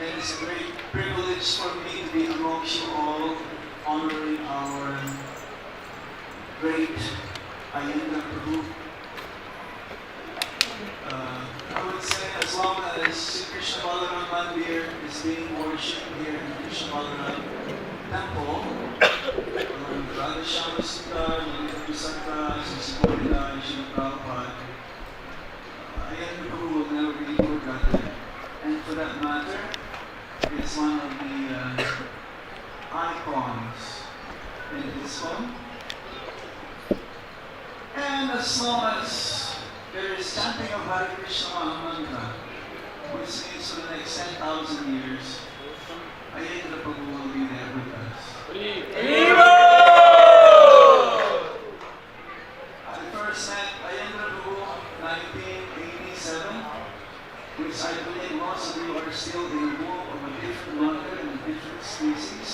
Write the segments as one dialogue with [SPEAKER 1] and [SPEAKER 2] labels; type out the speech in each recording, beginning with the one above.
[SPEAKER 1] And it's a great privilege for me to be amongst you all, honoring our great Aindra Appearance. I would say as long as Krishna Balaram Mandir is being worshipped here in Krishna Balaram Temple, Radha Shyama Sundar, Lalita Pusaka, Sisikorida, and Srila Prabhupada, Aindra Appearance will never be forgotten. And for that matter, it's one of the icons in ISKCON. And as long as there is chanting of Hare Krishna Mahamantra, which means for the next 10,000 years, Aindra Appearance will be there with us. I first met Aindra Appearance in 1987, which I believe most of you are still in the womb of a different mother and a different species.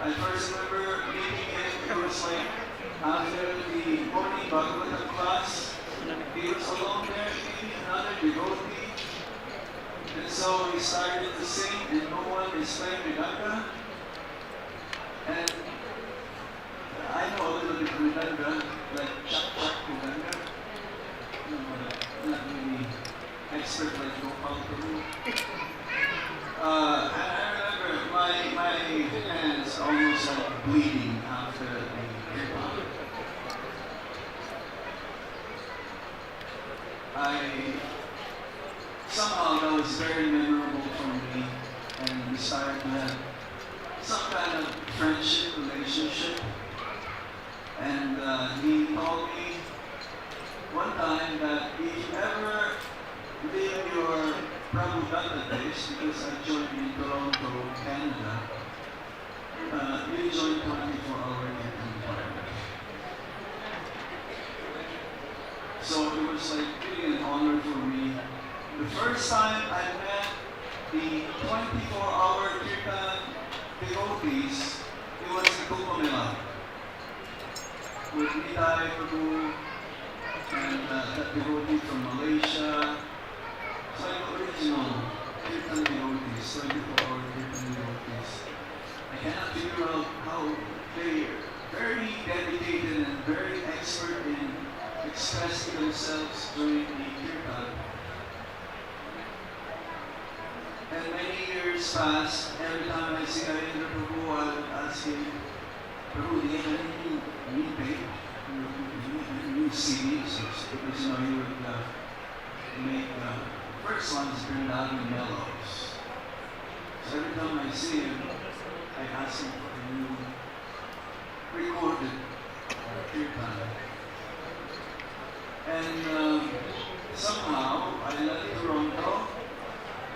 [SPEAKER 1] I first remember meeting him, it was like after the morning Bhagavatam class, he was alone there, maybe another devotee. And so he started to sing, and no one is playing Mridanga. And I know a little bit of Mridanga, like Chak Chak Mridanga. Not really expert like Gopal Prabhu. And I remember my hands almost like bleeding after the kirtan. Somehow that was very memorable for me, and we started to have some kind of friendship, relationship. And he told me one time that if you ever live your Prabhupada days, because I joined in Toronto, Canada, you join 24-hour environment. So it was like really an honor for me. The first time I met the 24-hour kirtan devotees, it was the Kumbh Mela with Nidai Prabhu and that devotee from Malaysia. So like original kirtan devotees, 24-hour kirtan devotees. I cannot figure out how they are very dedicated and very expert in expressing themselves during the kirtan. And many years passed. Every time I see Aindra Prabhu, I would ask him, Prabhu, do you have any new tape? New CDs? Because he would make first ones Vrindavan mellows. So every time I see him, I ask him for a new recorded kirtan. And somehow I left Toronto,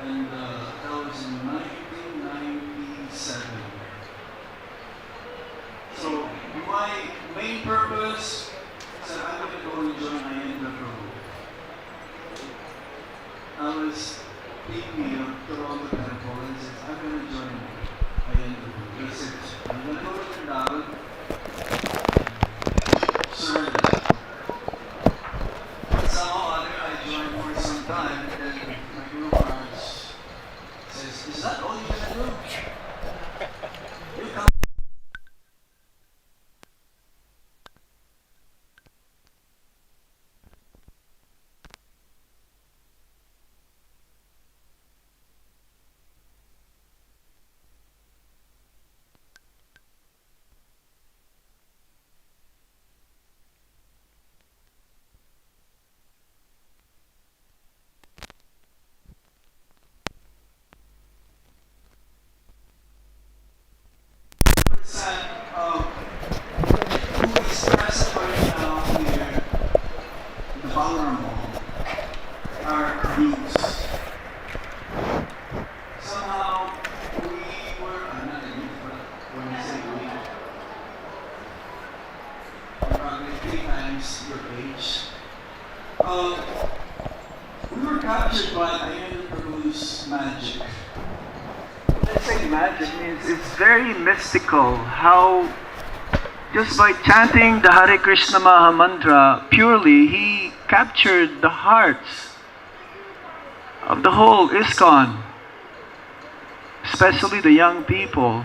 [SPEAKER 1] and that was in 1997. So my main purpose said I'm going to go and join Aindra Appearance. I was thinking of Toronto Temple and said I'm going to join Aindra Appearance. That's it. I'm going to go to Vrindavan, surrender. But somehow or other I joined for some time, and then my Guru Maharaj says, is that all you're going to do? You come. Who is present right now here in the Balaram Hall are youths. Somehow we were, I'm not a youth, but when I say we, probably 3 times your age. We were captured by Aindra Appearance's magic. When I say magic, means it's very mystical how just by chanting the Hare Krishna Maha Mantra purely, he captured the hearts of the whole ISKCON, especially the young people,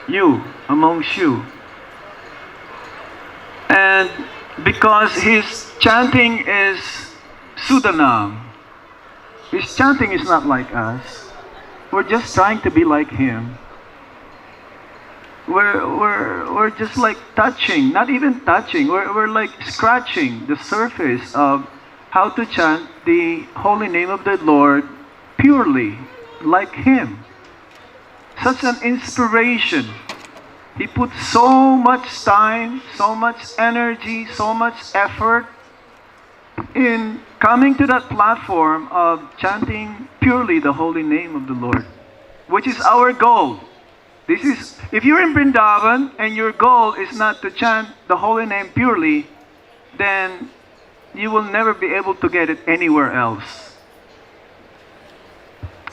[SPEAKER 1] you, amongst you. And because his chanting is Sudanam, his chanting is not like us. We're just trying to be like him. We're just like touching, not even touching, we're like scratching the surface of how to chant the holy name of the Lord purely, like him. Such an inspiration. He put so much time, so much energy, so much effort in coming to that platform of chanting purely the holy name of the Lord, which is our goal. This is, if you're in Vrindavan and your goal is not to chant the holy name purely, then you will never be able to get it anywhere else.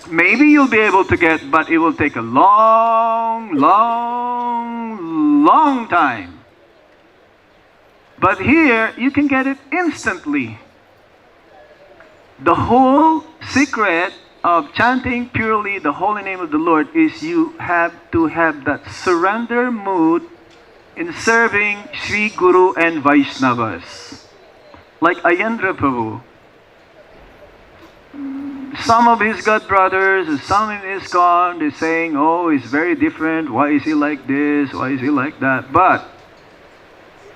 [SPEAKER 1] Maybe you'll be able to get, but it will take a long time. But here, you can get it instantly. The whole secret of chanting purely the holy name of the Lord is you have to have that surrender mood in serving Sri Guru and Vaishnavas. Like Aindra Prabhu. Some of his god brothers, some in ISKCON, they're saying, oh, he's very different. Why is he like this? Why is he like that? But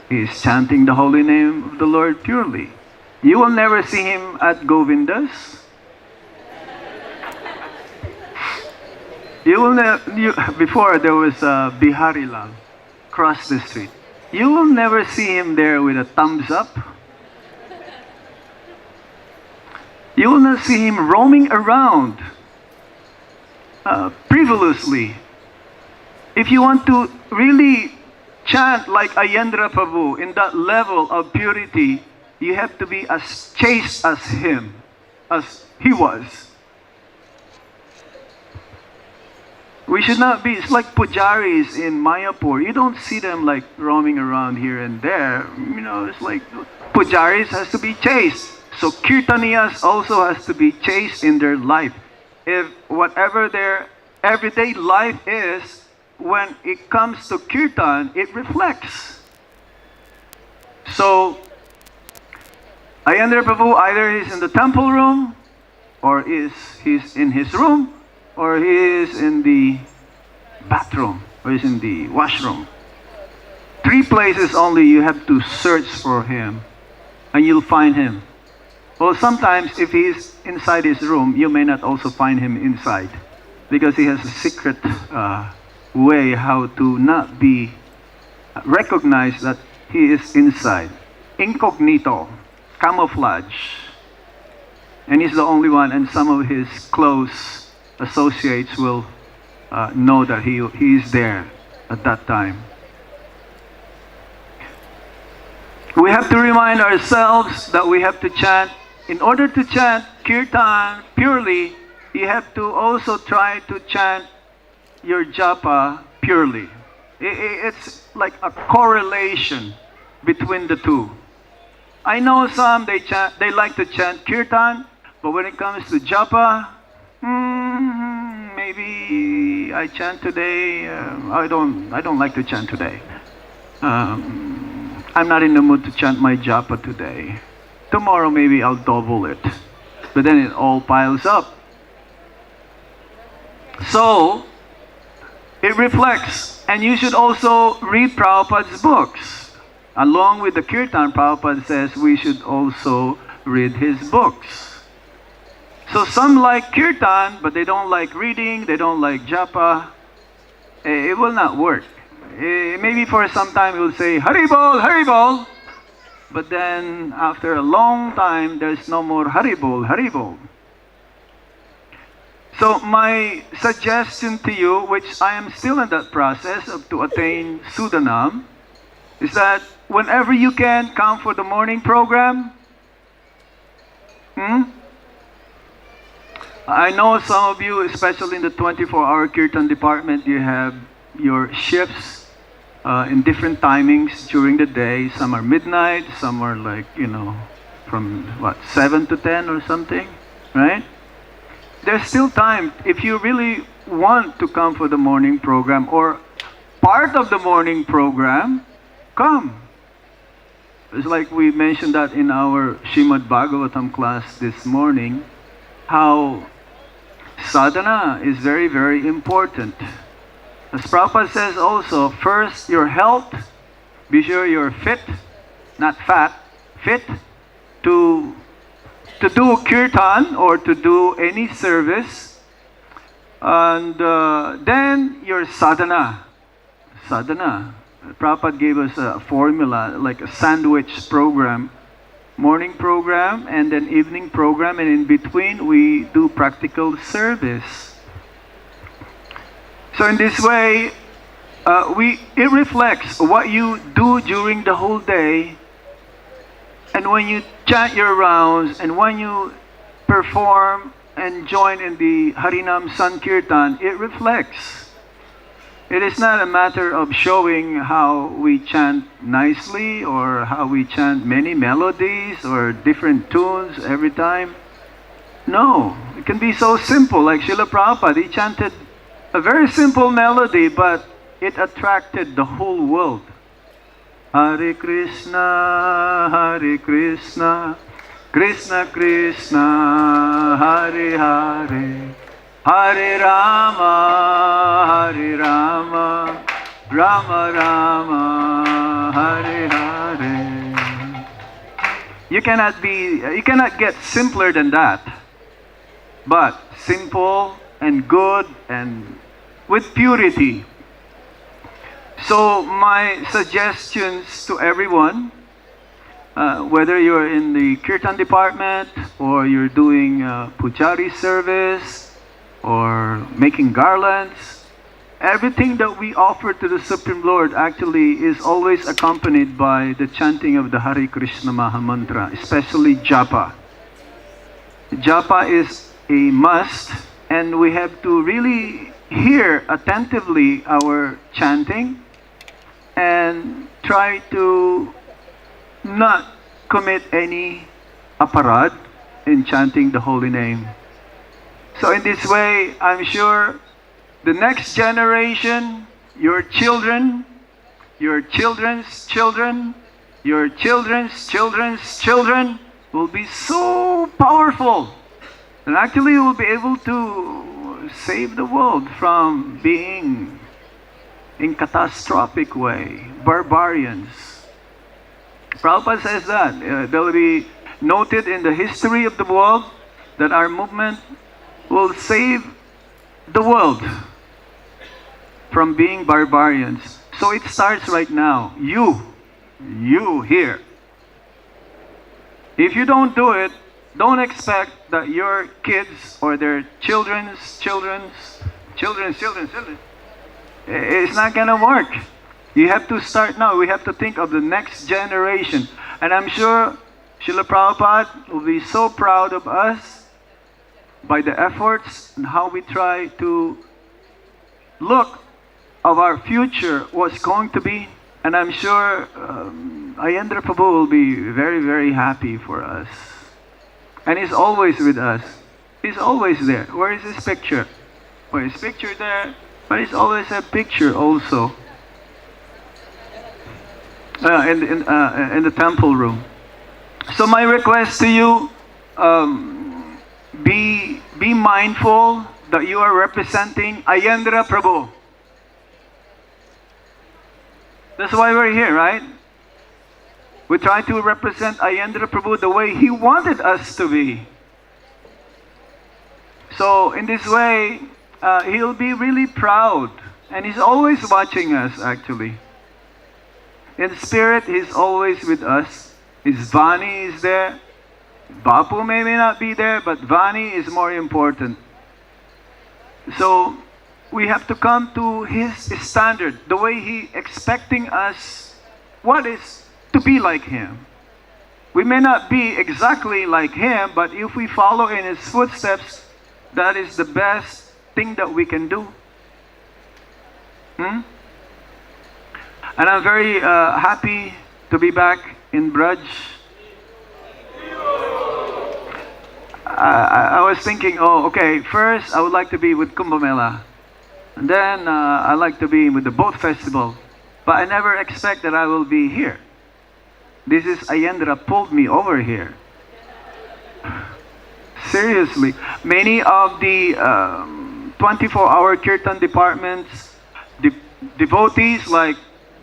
[SPEAKER 1] he's chanting the holy name of the Lord purely. You will never see him at Govinda's. You will before there was Bihari Lal, across the street. You will never see him there with a thumbs up. You will not see him roaming around frivolously. If you want to really chant like Aindra Prabhu in that level of purity, you have to be as chaste as him, as he was. We should not be, it's like pujaris in Mayapur. You don't see them like roaming around here and there. You know, it's like pujaris has to be chaste. So kirtaniyas also has to be chaste in their life. If whatever their everyday life is, when it comes to kirtan, it reflects. So, Aindra Prabhu, either he's in the temple room, or he's in his room, or he is in the bathroom, or he's in the washroom. 3 places only you have to search for him, and you'll find him. Well, sometimes if he's inside his room, you may not also find him inside, because he has a secret way how to not be recognized that he is inside. Incognito, camouflage. And he's the only one, and some of his close associates will know that he is there at that time. We have to remind ourselves that we have to chant. In order to chant kirtan purely, you have to also try to chant your japa purely. It's like a correlation between the two. I know some, they like to chant kirtan, but when it comes to japa, maybe I chant today. I don't like to chant today. I'm not in the mood to chant my japa today. Tomorrow maybe I'll double it. But then it all piles up. So, it reflects. And you should also read Prabhupada's books. Along with the kirtan, Prabhupada says we should also read his books. So some like kirtan, but they don't like reading, they don't like japa. It will not work. Maybe for some time we'll say, Haribol, Haribol. But then after a long time, there's no more Haribol, Haribol. So my suggestion to you, which I am still in that process of to attain Sudanam, is that whenever you can, come for the morning program. I know some of you, especially in the 24-hour Kirtan department, you have your shifts in different timings during the day. Some are midnight, some are like, from 7 to 10 or something.
[SPEAKER 2] right? There's still time if you really want to come for the morning program or part of the morning program, come. It's like we mentioned that in our Shrimad Bhagavatam class this morning, how sadhana is very, very important. As Prabhupada says also, first your health, be sure you're fit, not fat, fit to do kirtan or to do any service, and then your sadhana. Sadhana. Prabhupada gave us a formula, like a sandwich program, morning program and then evening program, and in between we do practical service. So in this way, it reflects what you do during the whole day, and when you chant your rounds and when you perform and join in the Harinam Sankirtan, it reflects. It is not a matter of showing how we chant nicely or how we chant many melodies or different tunes every time. No, it can be so simple. Like Srila Prabhupada, he chanted a very simple melody, but it attracted the whole world. Hare Krishna, Krishna Krishna, Hare Hare, Hare Rama, Hare Rama, Rama Rama, Hare Hare. You cannot get simpler than that. But simple and good and with purity. So my suggestions to everyone, whether you're in the Kirtan department or you're doing Pujari service or making garlands, everything that we offer to the Supreme Lord actually is always accompanied by the chanting of the Hare Krishna Mahamantra, especially japa. Japa is a must, and we have to really hear attentively our chanting and try to not commit any aparad in chanting the holy name. So in this way, I'm sure the next generation, your children, your children's children, your children's children's children will be so powerful, and actually will be able to save the world from being in catastrophic way, barbarians. Prabhupada says that there will be noted in the history of the world that our movement will save the world from being barbarians. So it starts right now. You here. If you don't do it, don't expect that your kids or their children's, it's not gonna work. You have to start now. We have to think of the next generation. And I'm sure Srila Prabhupada will be so proud of us by the efforts and how we try to look of our future, what's going to be. And I'm sure Aindra Prabhu will be very, very happy for us. And he's always with us. He's always there. Where is his picture? Well, his picture there, but he's always a picture also. In the temple room. So my request to you, be mindful that you are representing Aindra Prabhu. That's why we're here, right? We try to represent Aindra Prabhu the way he wanted us to be. So in this way, he'll be really proud. And he's always watching us, actually. In spirit, he's always with us. His Vani is there. Bapu may not be there, but Vani is more important. So we have to come to his standard, the way he expecting us, what is to be like him. We may not be exactly like him, but if we follow in his footsteps, that is the best thing that we can do. And I'm very happy to be back in Braj. I was thinking, oh, okay, first I would like to be with Kumbh Mela. And then I like to be with the boat festival. But I never expect that I will be here. This is Aindra pulled me over here. Seriously. Many of the 24-hour kirtan departments, devotees like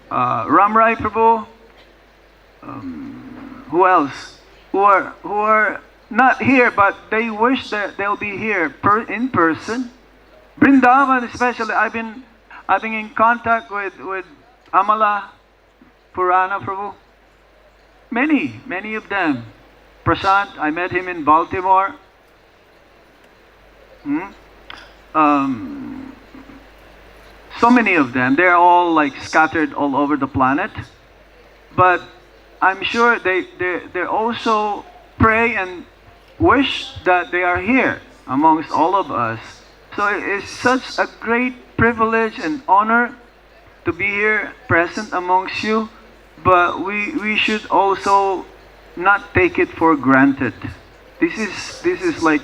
[SPEAKER 2] Ramrai Prabhu, who else? Who are not here, but they wish that they'll be here in person. Brindavan especially, I've been in contact with Amala Purana Prabhu. Many of them. Prashant, I met him in Baltimore. So many of them. They're all like scattered all over the planet. But I'm sure they also pray and wish that they are here amongst all of us. So it's such a great privilege and honor to be here present amongst you, but we should also not take it for granted. This is like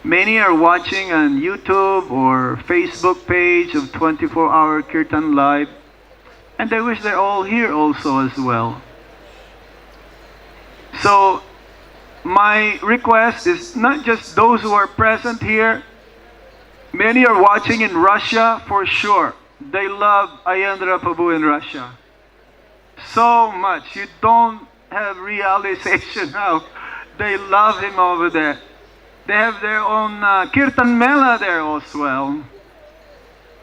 [SPEAKER 2] many are watching on YouTube or Facebook page of 24-hour Kirtan Live, and they wish they're all here also as well. So my request is not just those who are present here. Many are watching in Russia for sure. They love Aindra Prabhu in Russia so much. You don't have realization how they love him over there. They have their own Kirtan Mela there as well.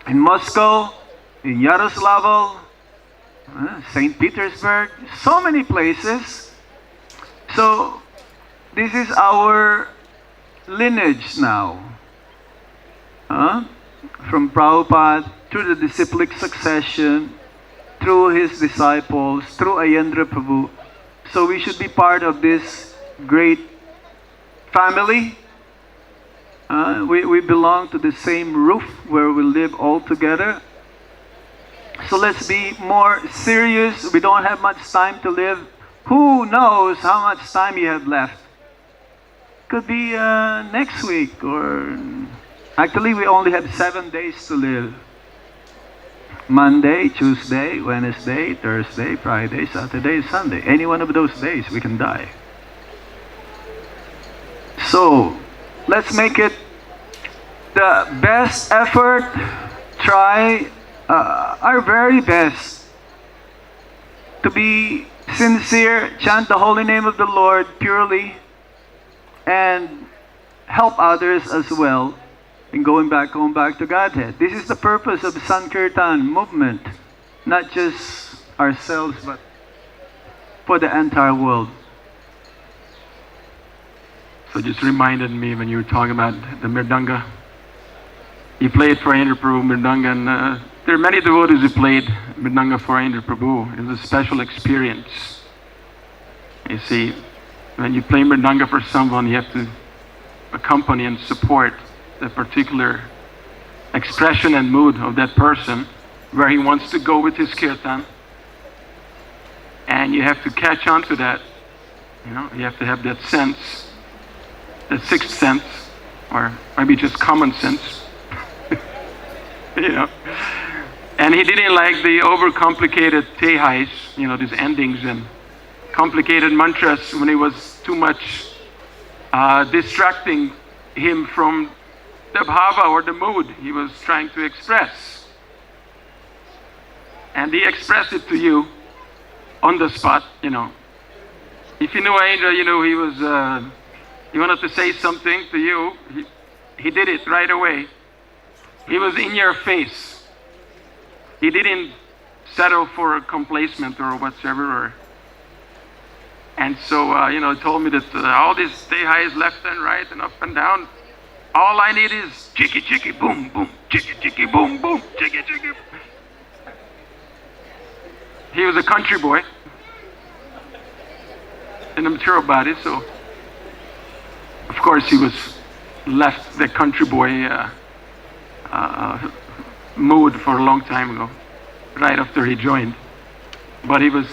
[SPEAKER 2] In Moscow, in Yaroslavl, St. Petersburg, so many places. So this is our lineage now. From Prabhupada, through the disciplic succession, through his disciples, through Aindra Prabhu. So we should be part of this great family. We belong to the same roof where we live all together. So let's be more serious. We don't have much time to live. Who knows how much time you have left? Could be next week, or actually we only have 7 days to live. Monday, Tuesday, Wednesday, Thursday, Friday, Saturday, Sunday. Any one of those days we can die. So let's make it the best effort. Try our very best to be sincere, chant the holy name of the Lord purely, and help others as well in going back to Godhead. This is the purpose of the Sankirtan movement, not just ourselves, but for the entire world.
[SPEAKER 3] So just reminded me when you were talking about the Mridanga. He played for Aindra Prabhu Mridanga, and there are many devotees who played Mridanga for Aindra Prabhu. It was a special experience. You see, when you play Mridanga for someone, you have to accompany and support the particular expression and mood of that person, where he wants to go with his kirtan. And you have to catch on to that. You know, you have to have that sense, that sixth sense, or maybe just common sense. You know. And he didn't like the overcomplicated tehais, you know, these endings and complicated mantras, when it was too much distracting him from the bhava or the mood he was trying to express. And he expressed it to you on the spot, you know. If you knew Aindra, you know, he wanted to say something to you, he did it right away. He was in your face. He didn't settle for a complacement or whatsoever. And so, you know, he told me that all these tehais left and right and up and down, all I need is chicky chicky boom boom, chicky chicky boom boom, chicky chicky. He was a country boy in a material body, so of course he was left the country boy mood for a long time ago, right after he joined. But he was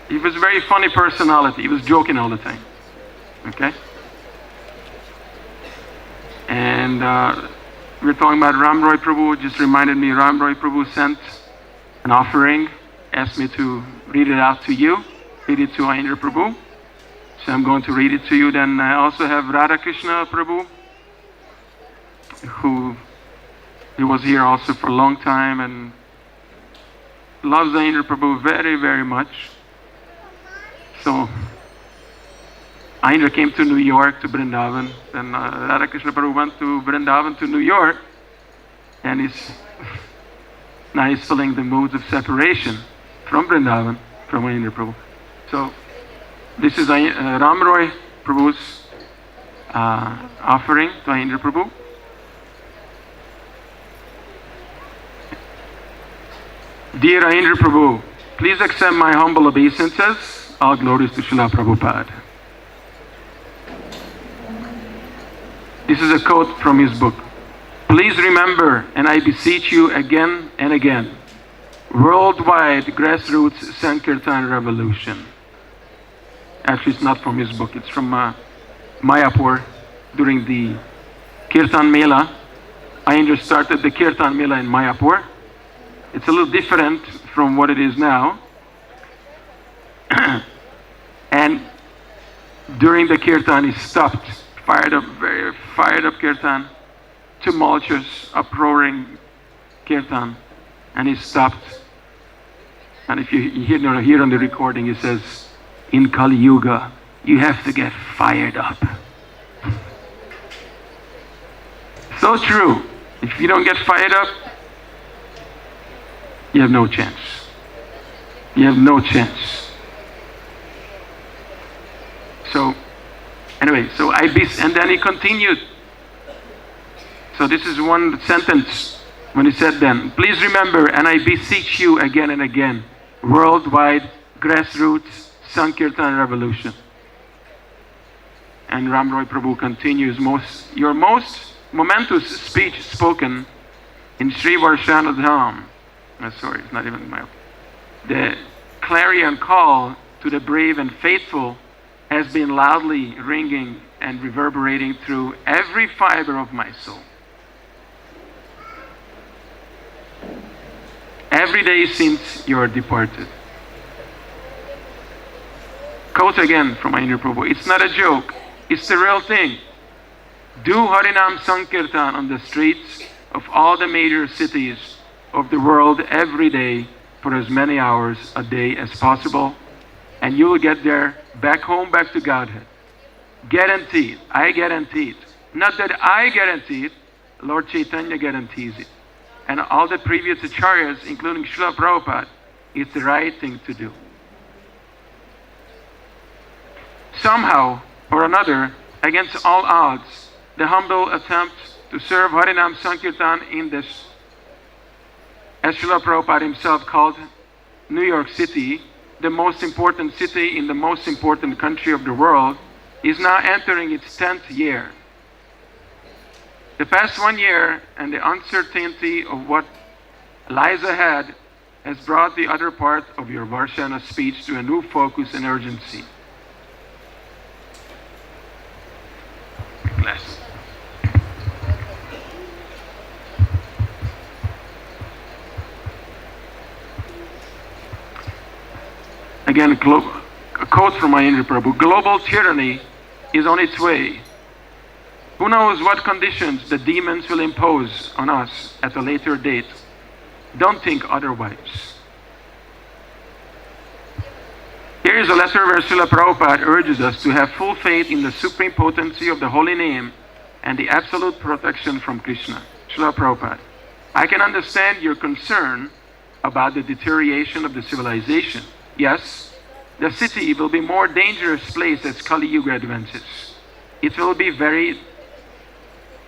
[SPEAKER 3] a very funny personality. He was joking all the time. Okay? And we're talking about Ram Roy Prabhu. Just reminded me, Ram Roy Prabhu sent an offering, asked me to read it out to you, read it to Aindra Prabhu. So I'm going to read it to you. Then I also have Radha Krishna Prabhu, who he was here also for a long time and loves Aindra Prabhu very, very much. So Aindra came to New York, to Vrindavan. Then Radha Krishna Prabhu went to Vrindavan, to New York. And now he's feeling the moods of separation from Vrindavan, from Aindra Prabhu. So this is Ram Roy Prabhu's offering to Aindra Prabhu. Dear Aindra Prabhu, please accept my humble obeisances. All glories to Srila Prabhupada. This is a quote from his book. Please remember, and I beseech you again and again, worldwide grassroots Sankirtan revolution. Actually, it's not from his book. It's from Mayapur during the Kirtan Mela. Aindra started the Kirtan Mela in Mayapur. It's a little different from what it is now. And during the Kirtan, he stopped. Fired up, very fired up Kirtan. Tumultuous, uproaring Kirtan. And he stopped. And if you hear on the recording, he says, in Kali Yuga, you have to get fired up. So true. If you don't get fired up, you have no chance. You have no chance. So, anyway, and then he continued. So this is one sentence when he said then, please remember, and I beseech you again and again, worldwide grassroots Sankirtan revolution. And Ram Roy Prabhu continues, your most momentous speech spoken in Sri Varshana Dham. Sorry, it's not even my. The clarion call to the brave and faithful has been loudly ringing and reverberating through every fiber of my soul. Every day since you are departed. Quote again from Aindra Prabhu. It's not a joke. It's the real thing. Do Harinam Sankirtan on the streets of all the major cities of the world every day for as many hours a day as possible, and you will get there, back home, back to Godhead. Guaranteed. I guarantee it. Not that I guarantee it, Lord Chaitanya guarantees it. And all the previous acharyas, including Srila Prabhupada, it's the right thing to do. Somehow or another, against all odds, the humble attempt to serve Harinam Sankirtan in this, as Srila Prabhupada himself called New York City, the most important city in the most important country of the world, is now entering its 10th year. The past 1 year and the uncertainty of what lies ahead has brought the other part of your Varshana speech to a new focus and urgency. Bless. Again, a quote from Aindra Prabhu. Global tyranny is on its way. Who knows what conditions the demons will impose on us at a later date? Don't think otherwise. Here is a letter where Srila Prabhupada urges us to have full faith in the supreme potency of the holy name and the absolute protection from Krishna. Srila Prabhupada, I can understand your concern about the deterioration of the civilization. Yes, the city will be a more dangerous place as Kali Yuga advances. It will be very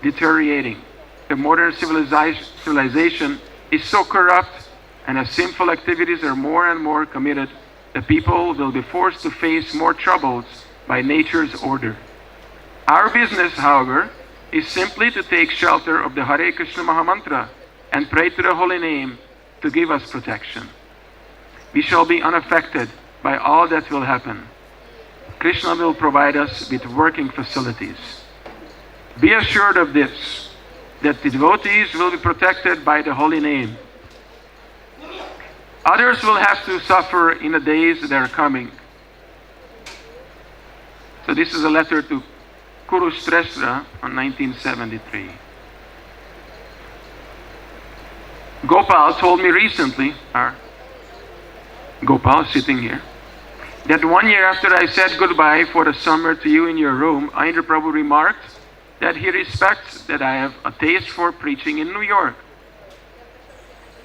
[SPEAKER 3] deteriorating. The modern civilization is so corrupt, and as sinful activities are more and more committed, the people will be forced to face more troubles by nature's order. Our business, however, is simply to take shelter of the Hare Krishna Mahamantra and pray to the holy name to give us protection. We shall be unaffected by all that will happen. Krishna will provide us with working facilities. Be assured of this, that the devotees will be protected by the holy name. Others will have to suffer in the days that are coming. So this is a letter to Kurushrestra on 1973. Gopal told me recently, Gopal sitting here, that 1 year after I said goodbye for the summer to you in your room, Aindra Prabhu remarked that he respects that I have a taste for preaching in New York.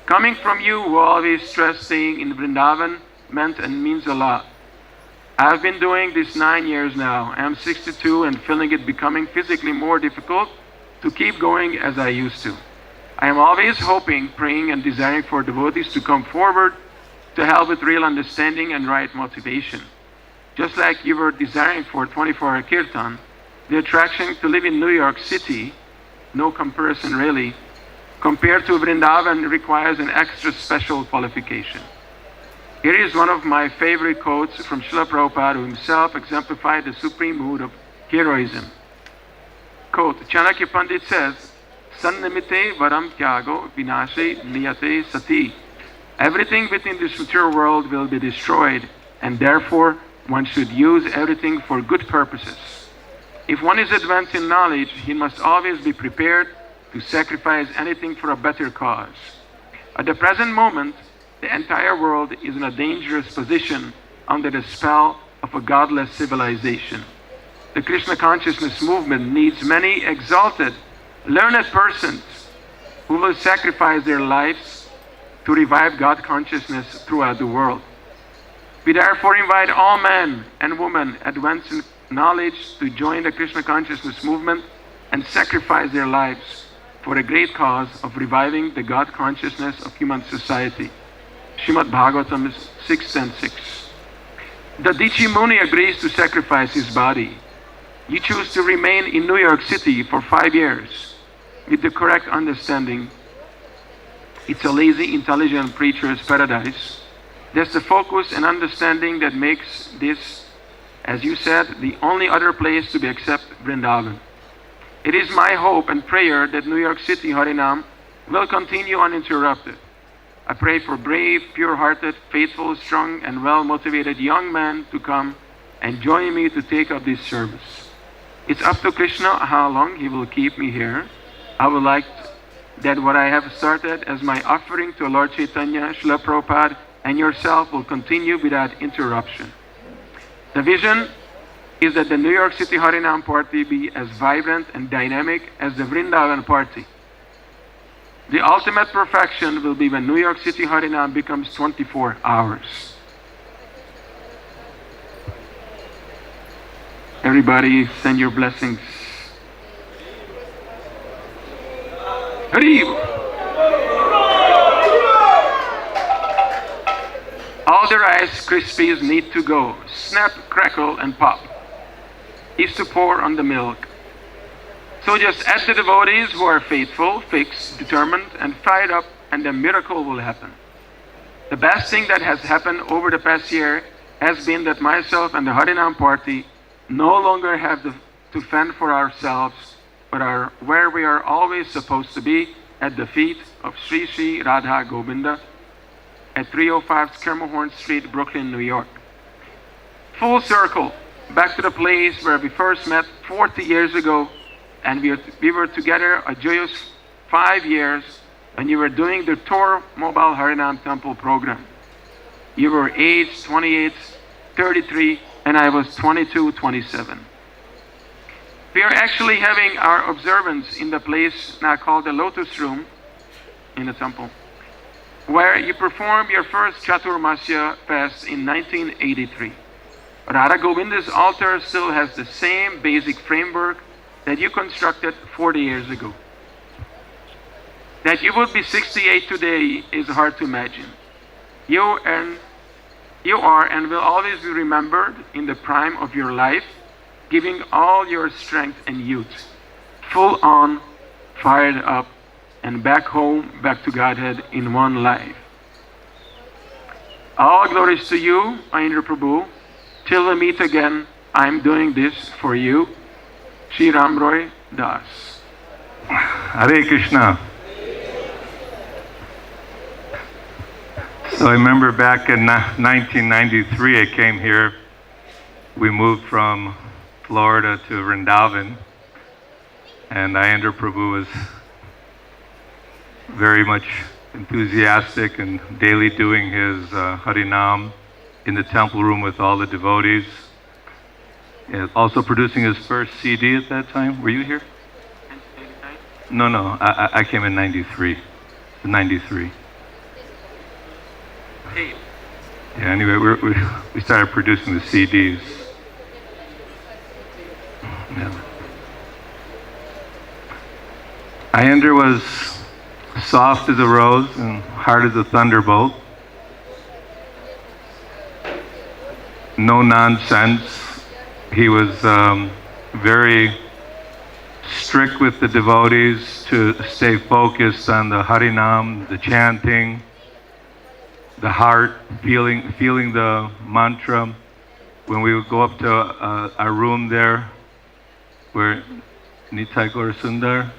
[SPEAKER 3] Coming from you who always stress staying in Vrindavan meant and means a lot. I have been doing this 9 years now. I am 62 and feeling it becoming physically more difficult to keep going as I used to. I am always hoping, praying and desiring for devotees to come forward to help with real understanding and right motivation. Just like you were desiring for 24-hour kirtan, the attraction to live in New York City, no comparison really, compared to Vrindavan requires an extra special qualification. Here is one of my favorite quotes from Srila Prabhupada, who himself exemplified the supreme mood of heroism. Quote, Chanakya Pandit says, Sannimite varam tyago vinashe niyate sati. Everything within this material world will be destroyed, and therefore one should use everything for good purposes. If one is advanced in knowledge, he must always be prepared to sacrifice anything for a better cause. At the present moment, the entire world is in a dangerous position under the spell of a godless civilization. The Krishna consciousness movement needs many exalted, learned persons who will sacrifice their lives to revive God consciousness throughout the world. We therefore invite all men and women advanced in knowledge to join the Krishna consciousness movement and sacrifice their lives for a great cause of reviving the God consciousness of human society. Srimad Bhagavatam 6:10-6. The Dichi Muni agrees to sacrifice his body. You choose to remain in New York City for 5 years with the correct understanding. It's a lazy, intelligent preacher's paradise. That's the focus and understanding that makes this, as you said, the only other place to be except Vrindavan. It is my hope and prayer that New York City Harinam will continue uninterrupted. I pray for brave, pure-hearted, faithful, strong and well-motivated young men to come and join me to take up this service. It's up to Krishna how long he will keep me here. I would like that what I have started as my offering to Lord Chaitanya, Srila Prabhupada and yourself will continue without interruption. The vision is that the New York City Harinam party be as vibrant and dynamic as the Vrindavan party. The ultimate perfection will be when New York City Harinam becomes 24 hours. Everybody send your blessings. Hari! All the Rice Krispies need to go. Snap, crackle and pop. Is to pour on the milk. So just add the devotees who are faithful, fixed, determined and fired up, and the miracle will happen. The best thing that has happened over the past year has been that myself and the Harinam party no longer have to fend for ourselves, but are where we are always supposed to be, at the feet of Sri Sri Radha Govinda at 305 Schermerhorn Street, Brooklyn, New York. Full circle, back to the place where we first met 40 years ago, and we were together a joyous 5 years when you were doing the Tour Mobile Harinam Temple program. You were aged 28, 33, and I was 22, 27. We are actually having our observance in the place now called the Lotus Room in the temple, where you performed your first Chaturmasya fast in 1983. Radha Govinda's altar still has the same basic framework that you constructed 40 years ago. That you would be 68 today is hard to imagine. You are and will always be remembered in the prime of your life, giving all your strength and youth, full on, fired up, and back home, back to Godhead in one life. All glories to you, Aindra Prabhu. Till we meet again, I'm doing this for you. Shri Ram Roy, Das.
[SPEAKER 4] Hare Krishna. So I remember back in 1993, I came here. We moved from Florida to Vrindavan, and Aindra Prabhu was very much enthusiastic and daily doing his Harinam in the temple room with all the devotees. And also producing his first CD at that time. Were you here? No, I came in 93. 93.
[SPEAKER 3] Hey.
[SPEAKER 4] Yeah, anyway, we started producing the CDs. Yeah. Aindra was soft as a rose and hard as a thunderbolt. No nonsense. He was very strict with the devotees to stay focused on the Harinam, the chanting, the heart, feeling the mantra. When we would go up to our room there, where Nitai Gaur Sundar,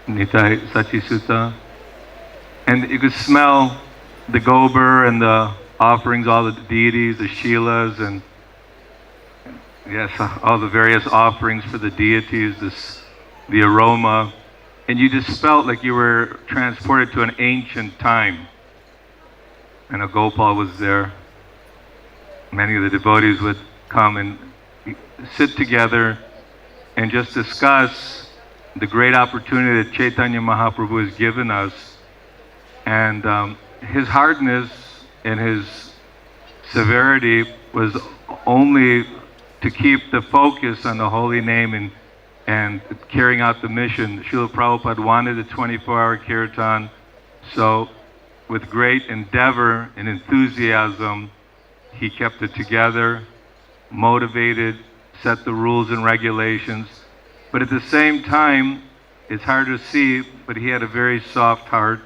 [SPEAKER 4] Nitai Sachi Sutta, and you could smell the gobar and the offerings, all the deities, the shilas, and yes, all the various offerings for the deities, the aroma, and you just felt like you were transported to an ancient time. And a Gopal was there. Many of the devotees would come and sit together and just discuss the great opportunity that Chaitanya Mahaprabhu has given us, and his hardness and his severity was only to keep the focus on the holy name and carrying out the mission. Srila Prabhupada wanted a 24-hour kirtan, so with great endeavor and enthusiasm, he kept it together, motivated, set the rules and regulations. But at the same time, it's hard to see, but he had a very soft heart,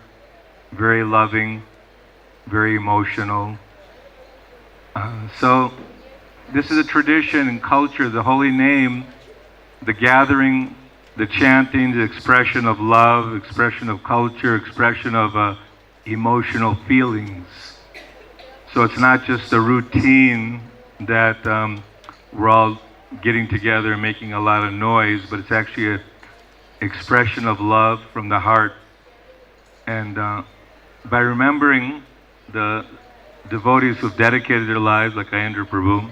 [SPEAKER 4] very loving, very emotional. So this is a tradition and culture, the holy name, the gathering, the chanting, the expression of love, expression of culture, expression of emotional feelings. So it's not just a routine that we're all getting together and making a lot of noise, but it's actually an expression of love from the heart. And by remembering the devotees who've dedicated their lives, like Aindra Prabhu,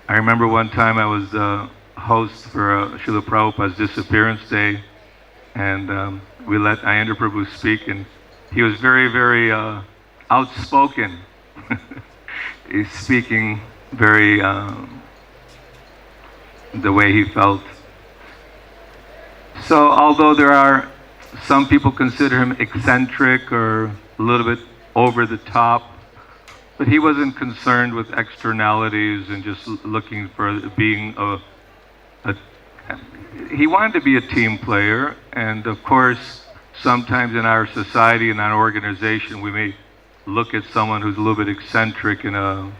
[SPEAKER 4] I remember one time I was the host for Srila Prabhupada's Disappearance Day, and we let Aindra Prabhu speak, and he was very, very outspoken. He's speaking very the way he felt. So although there are some people consider him eccentric or a little bit over the top, but he wasn't concerned with externalities and just looking for being he wanted to be a team player, and of course, sometimes in our society and our organization, we may look at someone who's a little bit eccentric in a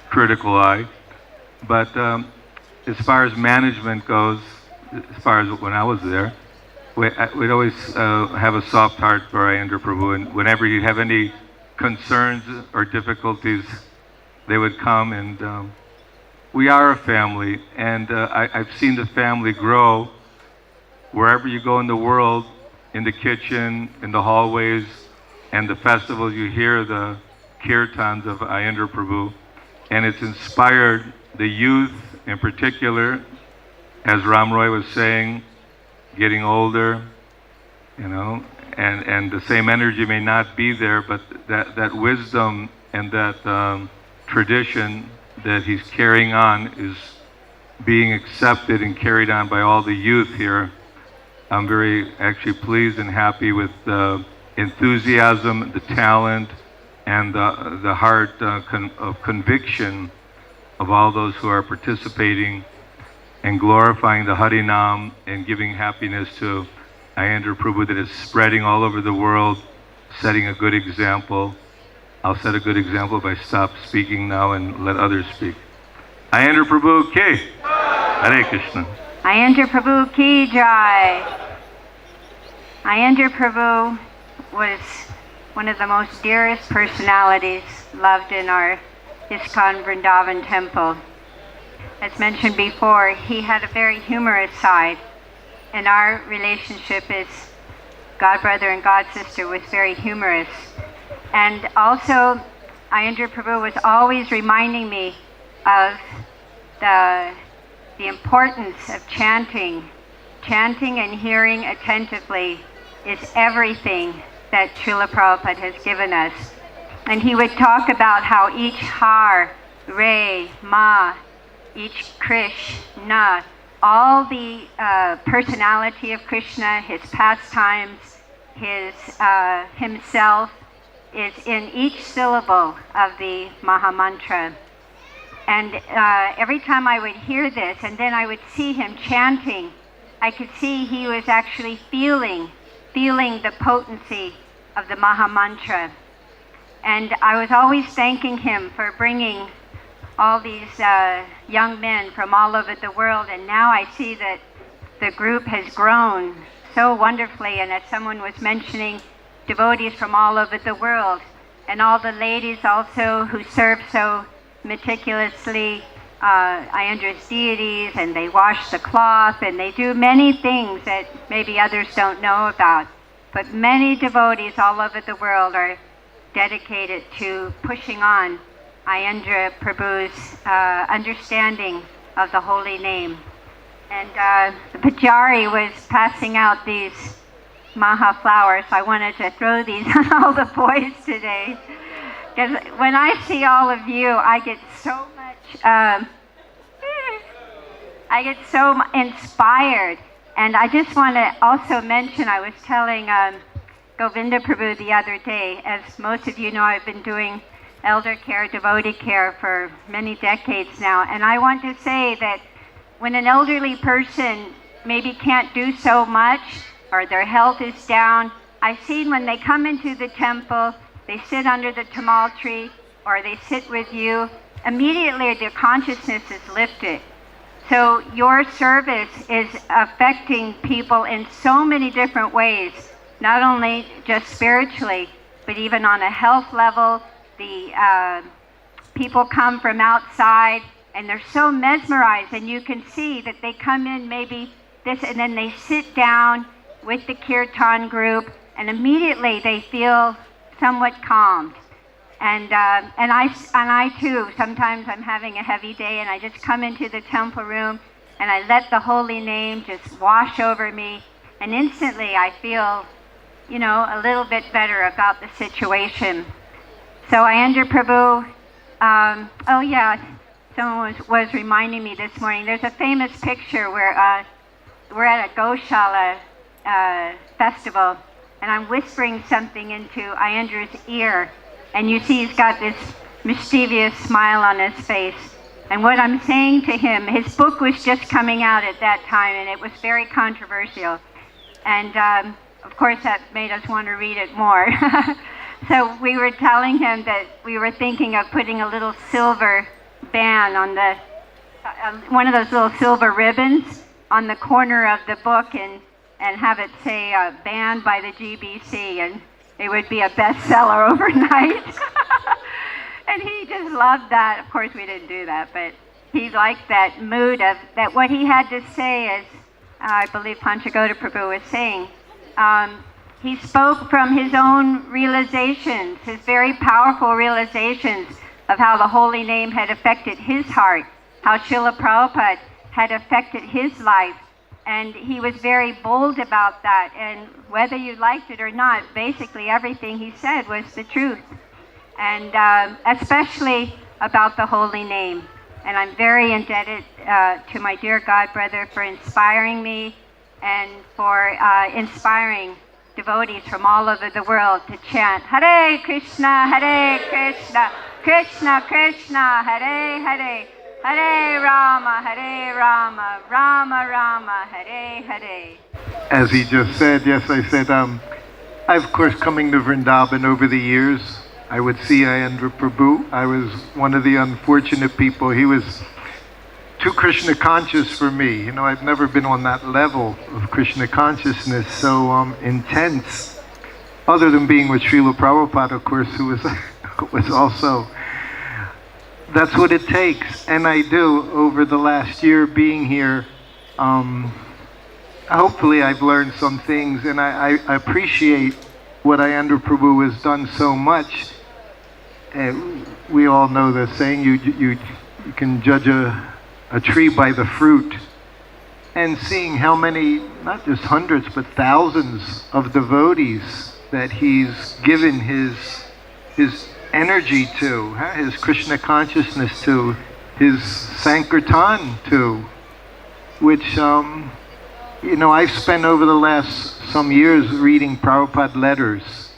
[SPEAKER 4] critical eye. But as far as management goes, as far as when I was there, we'd always have a soft heart for Aindra Prabhu, and whenever you have any concerns or difficulties, they would come, and we are a family, and I've seen the family grow. Wherever you go in the world, in the kitchen, in the hallways, and the festivals, you hear the kirtans of Aindra Prabhu, and it's inspired the youth in particular, as Ram Roy was saying, getting older, you know, and the same energy may not be there, but that wisdom and that tradition that he's carrying on is being accepted and carried on by all the youth here. I'm very actually pleased and happy with the enthusiasm, the talent, and the heart of conviction of all those who are participating and glorifying the Harinam and giving happiness to Aindra Prabhu, that is spreading all over the world, setting a good example. I'll set a good example if I stop speaking now and let others speak. Aindra Prabhu ki. Hare Krishna.
[SPEAKER 5] Aindra Prabhu ki jai. Aindra Prabhu was one of the most dearest personalities loved in our ISKCON Vrindavan temple. As mentioned before, he had a very humorous side, and our relationship as God brother and God sister was very humorous. And also, Aindra Prabhu was always reminding me of the importance of chanting. Chanting and hearing attentively is everything that Srila Prabhupada has given us. And he would talk about how each har, re, ma, each krish, na, all the personality of Krishna, his pastimes, his himself, is in each syllable of the Maha Mantra. And every time I would hear this, and then I would see him chanting, I could see he was actually feeling the potency of the Maha Mantra. And I was always thanking him for bringing all these young men from all over the world, and now I see that the group has grown so wonderfully, and as someone was mentioning, devotees from all over the world, and all the ladies also who serve so meticulously Aindra's deities, and they wash the cloth, and they do many things that maybe others don't know about. But many devotees all over the world are dedicated to pushing on Aindra Prabhu's understanding of the holy name. And the Pujari was passing out these Maha flowers, so I wanted to throw these on all the boys today. Because when I see all of you, I get so much, inspired. And I just want to also mention, I was telling Govinda Prabhu the other day, as most of you know, I've been doing elder care, devotee care for many decades now. And I want to say that when an elderly person maybe can't do so much, or their health is down, I've seen when they come into the temple, they sit under the tamal tree, or they sit with you, immediately their consciousness is lifted. So your service is affecting people in so many different ways, not only just spiritually, but even on a health level. The people come from outside, and they're so mesmerized, and you can see that they come in maybe this, and then they sit down with the kirtan group, and immediately they feel somewhat calmed. And I too, sometimes I'm having a heavy day, and I just come into the temple room, and I let the holy name just wash over me, and instantly I feel, a little bit better about the situation. So Aindra Prabhu, oh yeah, someone was reminding me this morning, there's a famous picture where we're at a Goshala festival, and I'm whispering something into Aindra's ear, and you see he's got this mischievous smile on his face. And what I'm saying to him, his book was just coming out at that time, and it was very controversial. And of course that made us want to read it more. So we were telling him that we were thinking of putting a little silver band on the, one of those little silver ribbons on the corner of the book, and have it say banned by the GBC, and it would be a bestseller overnight. And he just loved that. Of course we didn't do that, but he liked that mood of that. What he had to say, as I believe Panchagoda Prabhu was saying, he spoke from his own realizations, his very powerful realizations of how the holy name had affected his heart, how Srila Prabhupada had affected his life. And he was very bold about that. And whether you liked it or not, basically everything he said was the truth. And especially about the holy name. And I'm very indebted to my dear God brother for inspiring me, and for inspiring devotees from all over the world to chant Hare Krishna, Krishna Krishna, Hare Hare, Hare Rama, Rama Rama, Hare Hare.
[SPEAKER 6] As he just said, yes, I said, I of course coming to Vrindavan over the years, I would see Aindra Prabhu. I was one of the unfortunate people. He was too Krishna conscious for me. You know, I've never been on that level of Krishna consciousness so intense, other than being with Srila Prabhupada, of course, who was also, that's what it takes. And I do, over the last year being here, hopefully I've learned some things, and I appreciate what Aindra Prabhu has done so much. We all know the saying, you can judge a tree by the fruit. And seeing how many, not just hundreds, but thousands of devotees that he's given his energy to, his Krishna consciousness to, his Sankirtan to, which, you know, I've spent over the last some years reading Prabhupada letters,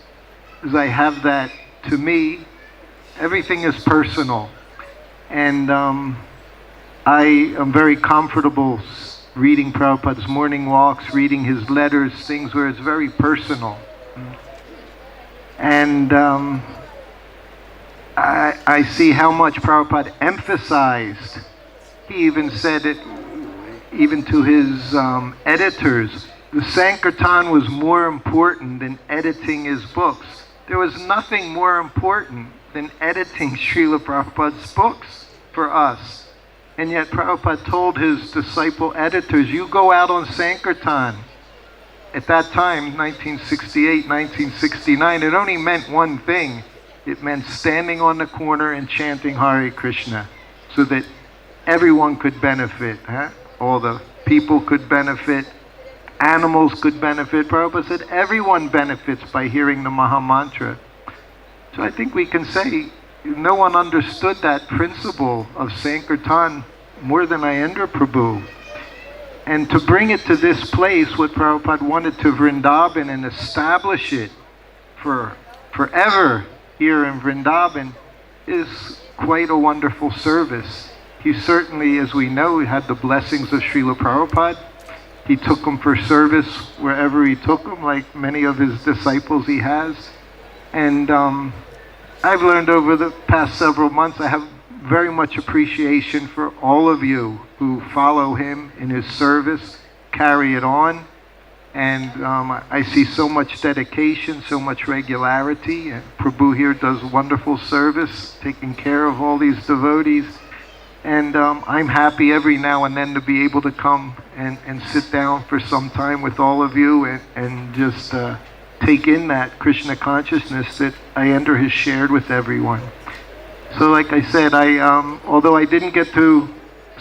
[SPEAKER 6] because I have that, to me, everything is personal. And I am very comfortable reading Prabhupada's morning walks, reading his letters, things where it's very personal. And I see how much Prabhupada emphasized. He even said it, even to his editors, the Sankirtan was more important than editing his books. There was nothing more important than editing Srila Prabhupada's books for us. And yet Prabhupada told his disciple editors, you go out on Sankirtan. At that time, 1968, 1969, it only meant one thing. It meant standing on the corner and chanting Hare Krishna, so that everyone could benefit. All the people could benefit, animals could benefit. Prabhupada said everyone benefits by hearing the Maha Mantra. So I think we can say no one understood that principle of Sankirtan more than Aindra Prabhu. And to bring it to this place, what Prabhupada wanted to Vrindavan and establish it for forever here in Vrindavan, is quite a wonderful service. He certainly, as we know, had the blessings of Srila Prabhupada. He took him for service wherever he took him, like many of his disciples he has. And I've learned over the past several months, I have very much appreciation for all of you who follow him in his service, carry it on. And I see so much dedication, so much regularity. And Prabhu here does wonderful service, taking care of all these devotees. And I'm happy every now and then to be able to come and sit down for some time with all of you and just take in that Krishna consciousness that Aindra has shared with everyone. So like I said, although I didn't get to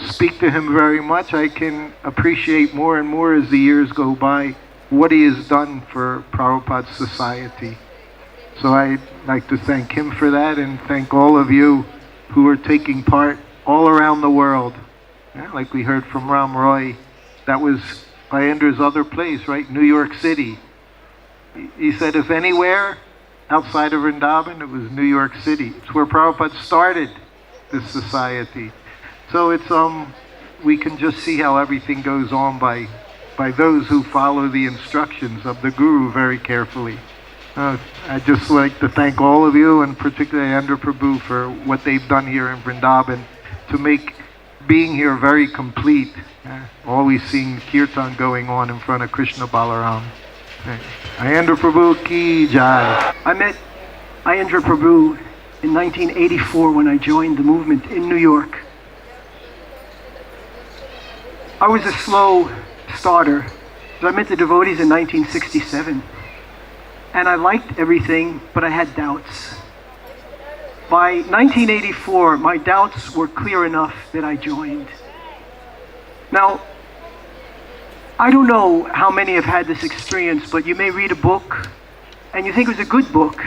[SPEAKER 6] speak to him very much, I can appreciate more and more as the years go by what he has done for Prabhupada's society. So I'd like to thank him for that, and thank all of you who are taking part all around the world. Yeah, like we heard from Ram Roy, that was Ayendra's other place, right? New York City. He said if anywhere outside of Vrindavan, it was New York City. It's where Prabhupada started this society. So it's we can just see how everything goes on by those who follow the instructions of the Guru very carefully. I'd just like to thank all of you, and particularly Aindra Prabhu, for what they've done here in Vrindavan to make being here very complete. Always seeing Kirtan going on in front of Krishna Balaram. Aindra Prabhu ki jai.
[SPEAKER 7] I met Aindra Prabhu in 1984 when I joined the movement in New York. I was a slow starter. I met the devotees in 1967. And I liked everything, but I had doubts. By 1984, my doubts were clear enough that I joined. Now, I don't know how many have had this experience, but you may read a book and you think it was a good book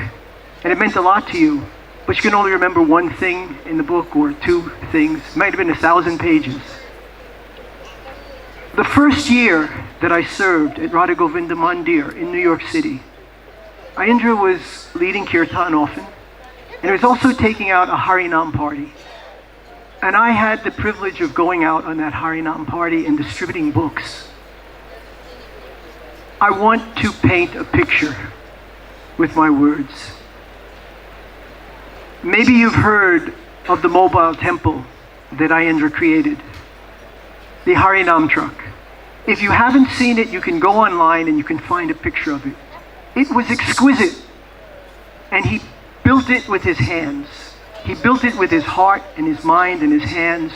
[SPEAKER 7] and it meant a lot to you, but you can only remember one thing in the book or two things. It might have been 1,000 pages. The first year that I served at Radha Govinda Mandir in New York City, Aindra was leading Kirtan often, and he was also taking out a Harinam party. And I had the privilege of going out on that Harinam party and distributing books. I want to paint a picture with my words. Maybe you've heard of the mobile temple that Aindra created. the Harinam truck. If you haven't seen it, you can go online and you can find a picture of it. It was exquisite. And he built it with his hands. He built it with his heart and his mind and his hands.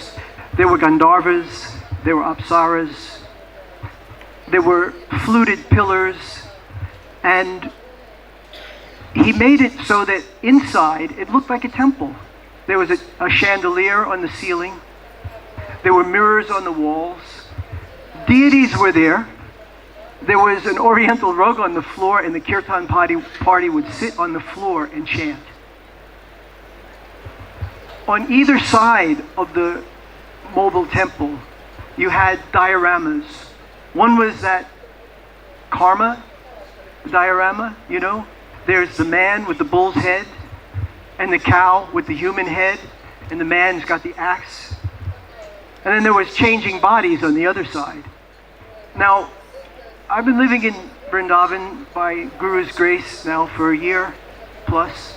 [SPEAKER 7] There were Gandharvas, there were Apsaras, there were fluted pillars, and he made it so that inside it looked like a temple. There was a chandelier on the ceiling. There were mirrors on the walls. Deities were there. There was an oriental rug on the floor, and the kirtan party would sit on the floor and chant. On either side of the mobile temple, you had dioramas. One was that karma diorama, you know? There's the man with the bull's head, and the cow with the human head, and the man's got the axe. And then there was changing bodies on the other side. Now, I've been living in Vrindavan by Guru's grace now for a year plus.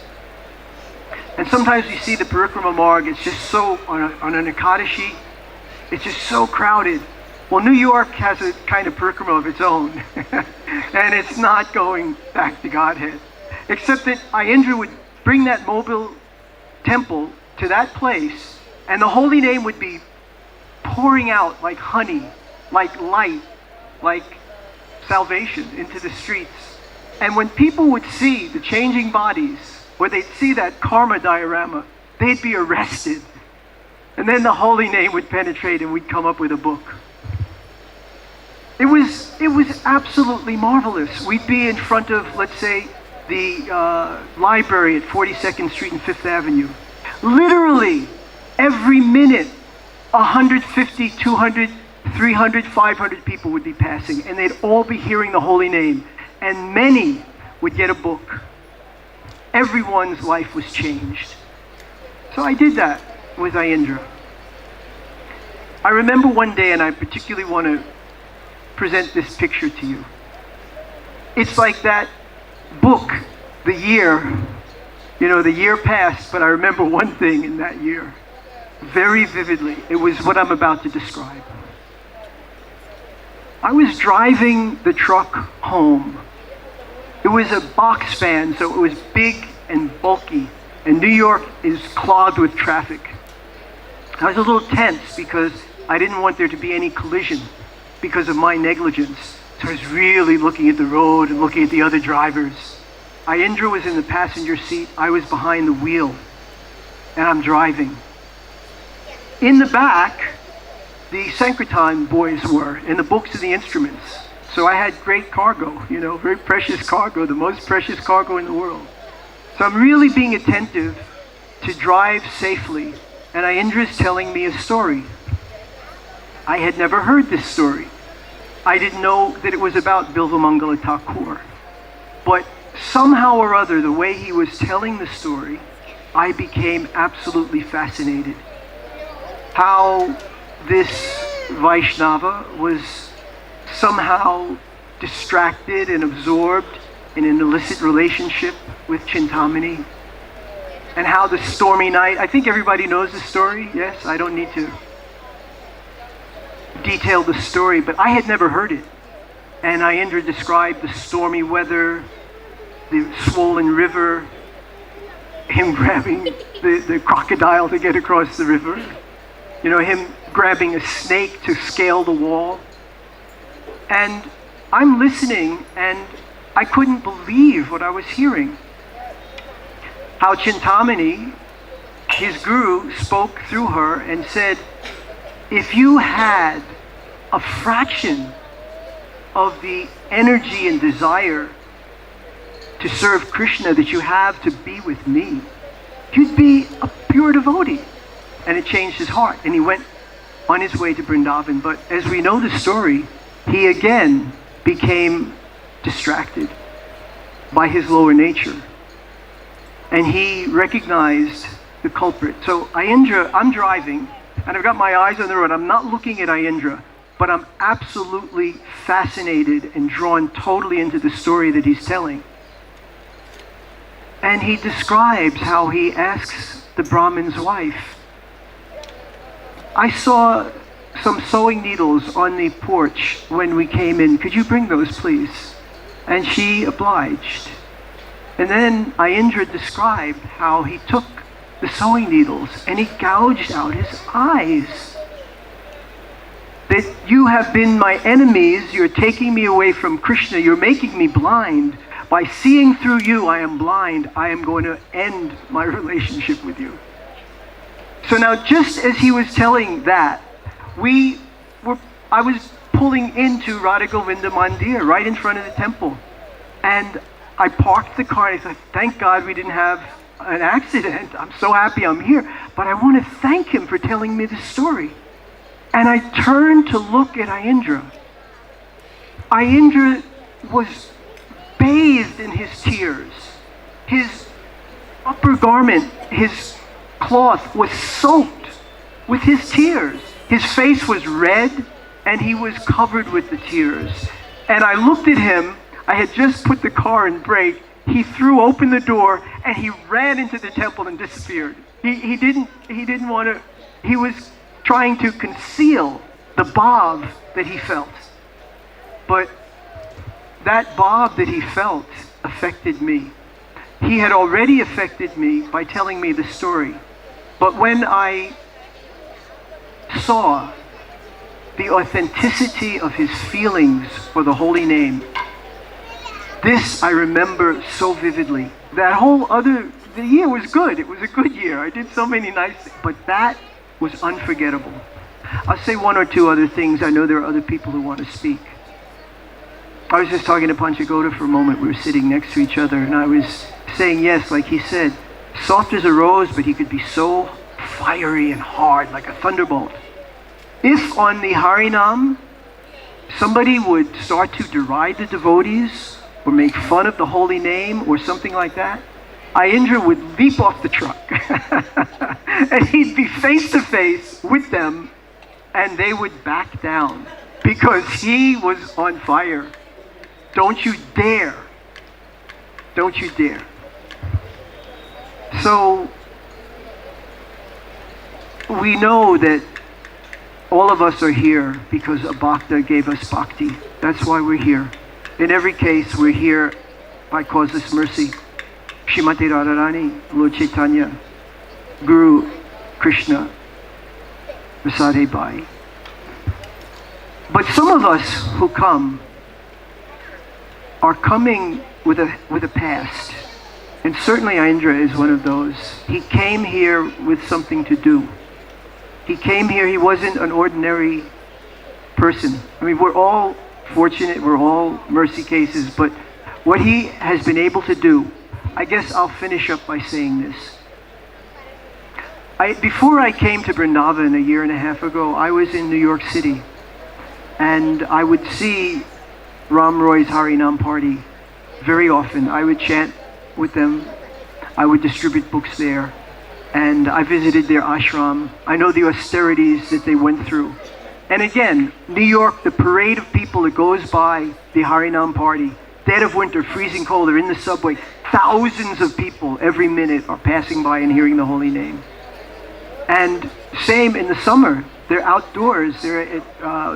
[SPEAKER 7] And sometimes you see the Parikrama Marg, it's just so, on an Ekadashi, it's just so crowded. Well, New York has a kind of Parikrama of its own. And it's not going back to Godhead. Except that Aindra would bring that mobile temple to that place, and the holy name would be pouring out like honey, like light, like salvation into the streets. And when people would see the changing bodies, or they'd see that karma diorama, they'd be arrested. And then the holy name would penetrate and we'd come up with a book. It was absolutely marvelous. We'd be in front of, let's say, the library at 42nd Street and 5th Avenue. Literally, every minute, 150, 200, 300, 500 people would be passing, and they'd all be hearing the holy name, and many would get a book. Everyone's life was changed. So I did that with Aindra. I remember one day, and I particularly want to present this picture to you. It's like that book, The Year. You know, the year passed, but I remember one thing in that year very vividly. It was what I'm about to describe. I was driving the truck home. It was a box van, so it was big and bulky, and New York is clogged with traffic. I was a little tense because I didn't want there to be any collision because of my negligence. So I was really looking at the road and looking at the other drivers. Aindra was in the passenger seat, I was behind the wheel, and I'm driving. In the back, the Sankirtan boys were, and the books and the instruments. So I had great cargo, you know, very precious cargo, the most precious cargo in the world. So I'm really being attentive to drive safely, and Aindra's telling me a story. I had never heard this story. I didn't know that it was about Bilvamangala Thakur. But somehow or other, the way he was telling the story, I became absolutely fascinated. How this Vaishnava was somehow distracted and absorbed in an illicit relationship with Chintamani, and how the stormy night, I think everybody knows the story, yes? I don't need to detail the story, but I had never heard it. And Aindra described the stormy weather, the swollen river, him grabbing the crocodile to get across the river, you know, him grabbing a snake to scale the wall. And I'm listening, and I couldn't believe what I was hearing. How Chintamani, his guru, spoke through her and said, if you had a fraction of the energy and desire to serve Krishna that you have to be with me, you'd be a pure devotee. And it changed his heart, and he went on his way to Vrindavan. But as we know the story, he again became distracted by his lower nature. And he recognized the culprit. So Aindra, I'm driving, and I've got my eyes on the road. I'm not looking at Aindra, but I'm absolutely fascinated and drawn totally into the story that he's telling. And he describes how he asks the Brahmin's wife, I saw some sewing needles on the porch when we came in. Could you bring those, please? And she obliged. And then Aindra described how he took the sewing needles and he gouged out his eyes. That you have been my enemies, you're taking me away from Krishna, you're making me blind. By seeing through you, I am blind. I am going to end my relationship with you. So now, just as he was telling that, I was pulling into Radha Govinda Mandir, right in front of the temple. And I parked the car and I said, thank God we didn't have an accident. I'm so happy I'm here. But I want to thank him for telling me this story. And I turned to look at Aindra. Aindra was bathed in his tears. His upper garment, his cloth was soaked with his tears. His face was red and he was covered with the tears. And I looked at him. I had just put the car in brake. He threw open the door and he ran into the temple and disappeared. He didn't want to, he was trying to conceal the bhav that he felt. But that bhav that he felt affected me. He had already affected me by telling me the story. But when I saw the authenticity of his feelings for the holy name, this I remember so vividly. The year was good. It was a good year. I did so many nice things, but that was unforgettable. I'll say one or two other things. I know there are other people who want to speak. I was just talking to Panchagoda for a moment. We were sitting next to each other, and I was saying, yes, like he said, soft as a rose, but he could be so fiery and hard, like a thunderbolt. If on the Harinam, somebody would start to deride the devotees, or make fun of the holy name, or something like that, Aindra would leap off the truck, and he'd be face to face with them, and they would back down, because he was on fire. Don't you dare. Don't you dare. So, we know that all of us are here because a bhakta gave us bhakti. That's why we're here. In every case, we're here by causeless mercy. Shrimati Radharani, Lord Chaitanya, Guru Krishna, Rasade Bai. But some of us who come are coming with a past. And certainly Aindra is one of those. He came here with something to do. He came here, he wasn't an ordinary person. I mean, we're all fortunate, we're all mercy cases, but what he has been able to do, I guess I'll finish up by saying this. Before I came to Vrindavan a year and a half ago, I was in New York City, and I would see Ram Roy's Harinam party very often. I would chant with them. I would distribute books there. And I visited their ashram. I know the austerities that they went through. And again, New York, the parade of people that goes by the Harinam party, dead of winter, freezing cold, they're in the subway. Thousands of people every minute are passing by and hearing the holy name. And same in the summer, they're outdoors, they're at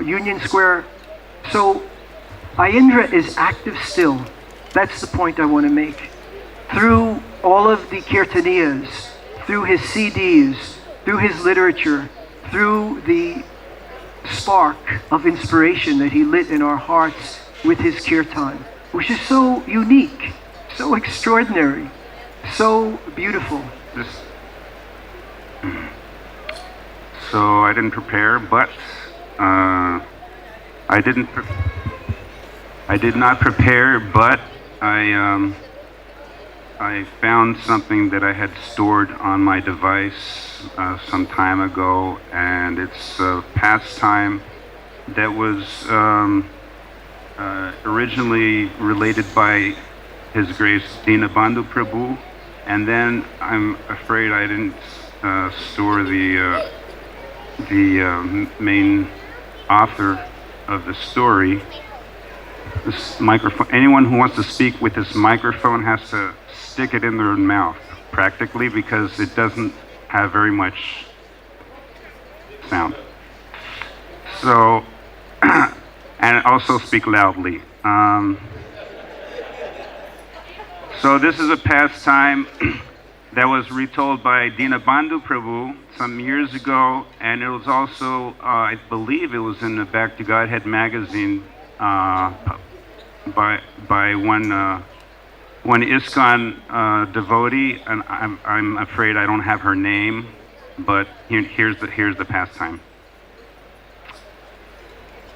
[SPEAKER 7] Union Square. So Aindra is active still. That's the point I want to make. Through all of the kirtaniyas, through his CDs, through his literature, through the spark of inspiration that he lit in our hearts with his kirtan, which is so unique, so extraordinary, so beautiful.
[SPEAKER 8] So I didn't prepare, but I did not prepare, but I found something that I had stored on my device some time ago, and it's a pastime that was originally related by His Grace Dinabandhu Prabhu, and then I'm afraid I didn't store the main author of the story. This microphone, anyone who wants to speak with this microphone has to stick it in their mouth, practically, because it doesn't have very much sound. So, and also speak loudly. So this is a pastime that was retold by Dinabandhu Prabhu some years ago, and it was also, I believe it was in the Back to Godhead magazine by one ISKCON devotee, and I'm afraid I don't have her name, but here's the pastime.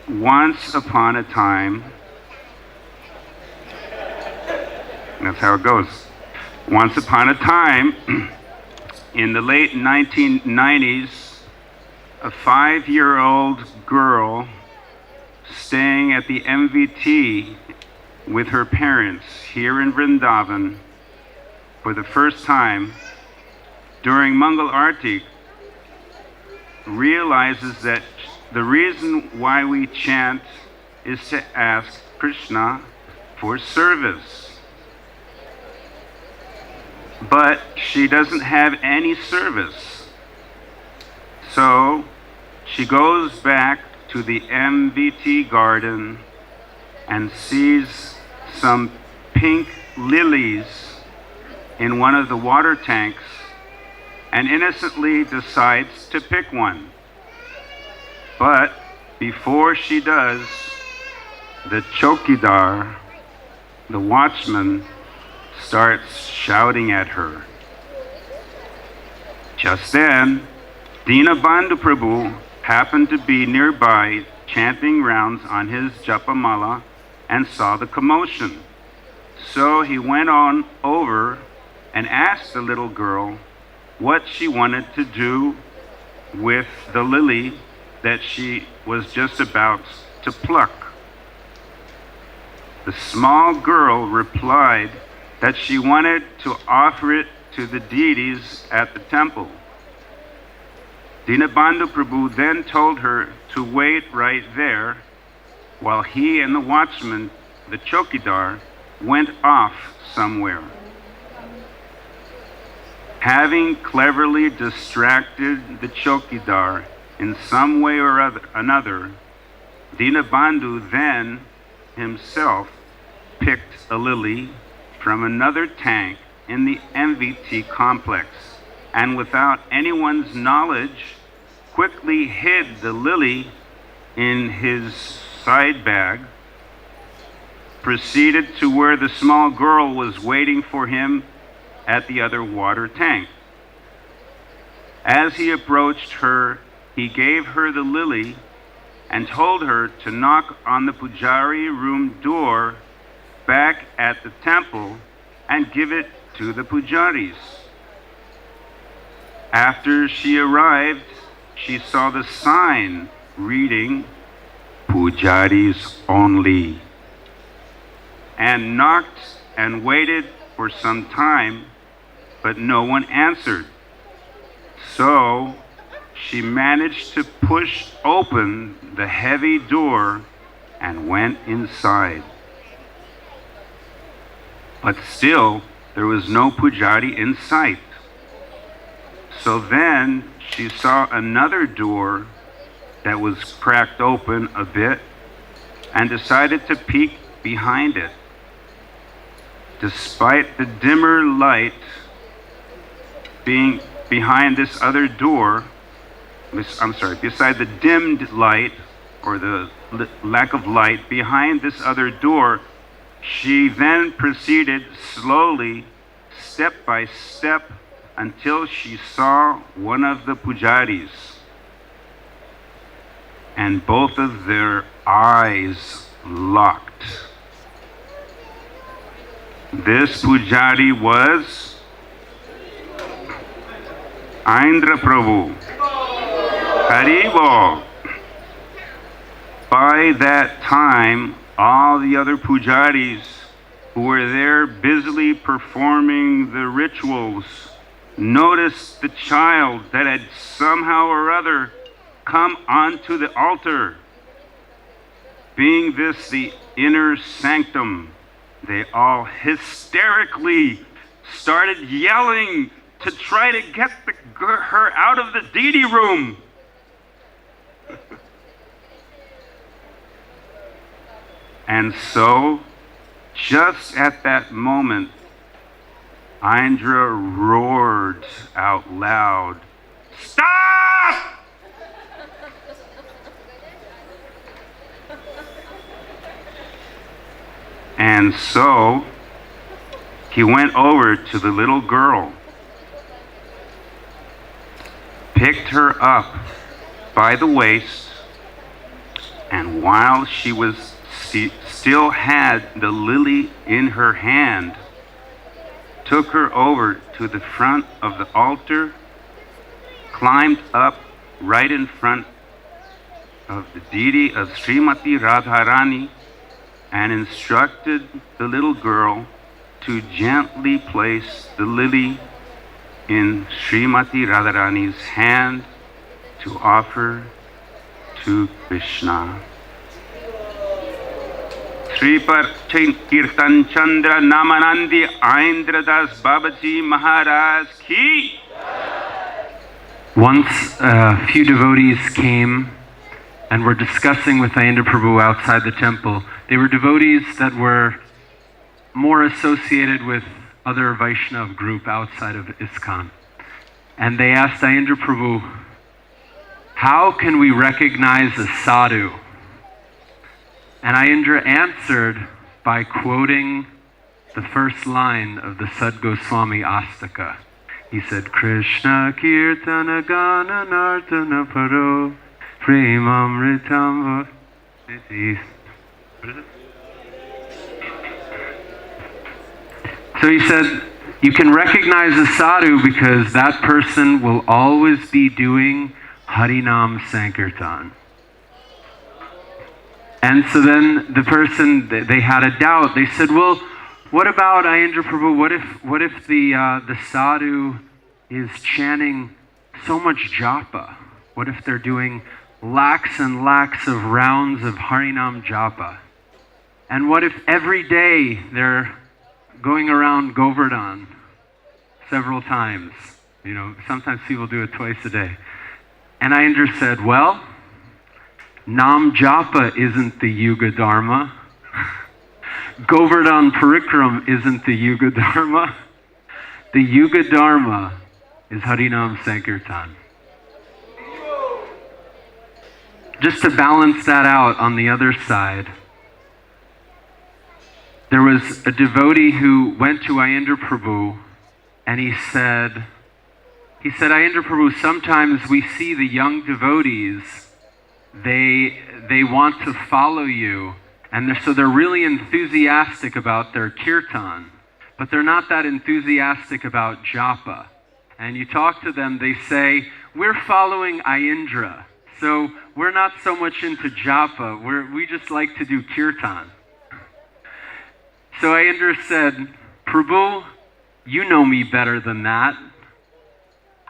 [SPEAKER 8] Once upon a time, that's how it goes. Once upon a time, in the late 1990s, a 5-year-old girl staying at the MVT with her parents here in Vrindavan for the first time during Mangal Arti realizes that the reason why we chant is to ask Krishna for service. But she doesn't have any service. So she goes back to the MVT garden and sees some pink lilies in one of the water tanks and innocently decides to pick one. But before she does, the chokidar, the watchman, starts shouting at her. Just then, Dinabandhu Prabhu happened to be nearby chanting rounds on his japamala and saw the commotion. So he went on over and asked the little girl what she wanted to do with the lily that she was just about to pluck. The small girl replied that she wanted to offer it to the deities at the temple. Dinabandhu Prabhu then told her to wait right there while he and the watchman, the chokidar, went off somewhere. Having cleverly distracted the chokidar in some way or another, Dinabandhu then himself picked a lily from another tank in the MVT complex, and without anyone's knowledge, quickly hid the lily in his side bag, proceeded to where the small girl was waiting for him at the other water tank. As he approached her, he gave her the lily and told her to knock on the pujari room door back at the temple and give it to the pujaris. After she arrived, she saw the sign reading, "Pujaris only," and knocked and waited for some time, but no one answered. So she managed to push open the heavy door and went inside. But still, there was no pujari in sight. So then she saw another door that was cracked open a bit and decided to peek behind it. Despite the dimmer light being behind this other door, beside the dimmed light or the lack of light behind this other door, she then proceeded slowly, step by step, until she saw one of the pujaris. And both of their eyes locked. This pujari was Aindra Prabhu. Haribo. By that time, all the other pujaris who were there busily performing the rituals noticed the child that had somehow or other come onto the altar. Being this the inner sanctum, they all hysterically started yelling to try to get her out of the deity room. And so, just at that moment, Aindra roared out loud, "Stop!" And so, he went over to the little girl, picked her up by the waist, and while she was still had the lily in her hand, took her over to the front of the altar, climbed up right in front of the deity of Srimati Radharani, and instructed the little girl to gently place the lily in Srimati Radharani's hand to offer to Krishna. Sripar Kirtan Chandra Namanandi Aindra Das Babaji Maharaj Ki.
[SPEAKER 9] Once a few devotees came and were discussing with Aindra Prabhu outside the temple. They were devotees that were more associated with other Vaishnav group outside of ISKCON. And they asked Aindra Prabhu, how can we recognize a sadhu? And Aindra answered by quoting the first line of the Sad Goswami Astaka. He said, Krishna Kirtana Gana Nartana Paro Premamritam Vati. What is it? So he said, you can recognize a sadhu because that person will always be doing Harinam Sankirtan. And so then the person, they had a doubt. They said, well, what about Aindra Prabhu? What if the sadhu is chanting so much japa? What if they're doing lakhs and lakhs of rounds of Harinam japa? And what if every day they're going around Govardhan several times? You know, sometimes people do it twice a day. And Aindra said, well, Nam Japa isn't the Yuga Dharma. Govardhan Parikram isn't the Yuga Dharma. The Yuga Dharma is Harinam Sankirtan. Just to balance that out on the other side, there was a devotee who went to Aindra Prabhu and he said, Aindra Prabhu, sometimes we see the young devotees, they want to follow you, and so they're really enthusiastic about their kirtan, but they're not that enthusiastic about japa. And you talk to them, they say, we're following Aindra, so we're not so much into japa, we just like to do kirtan. So Aindra said, Prabhu, you know me better than that.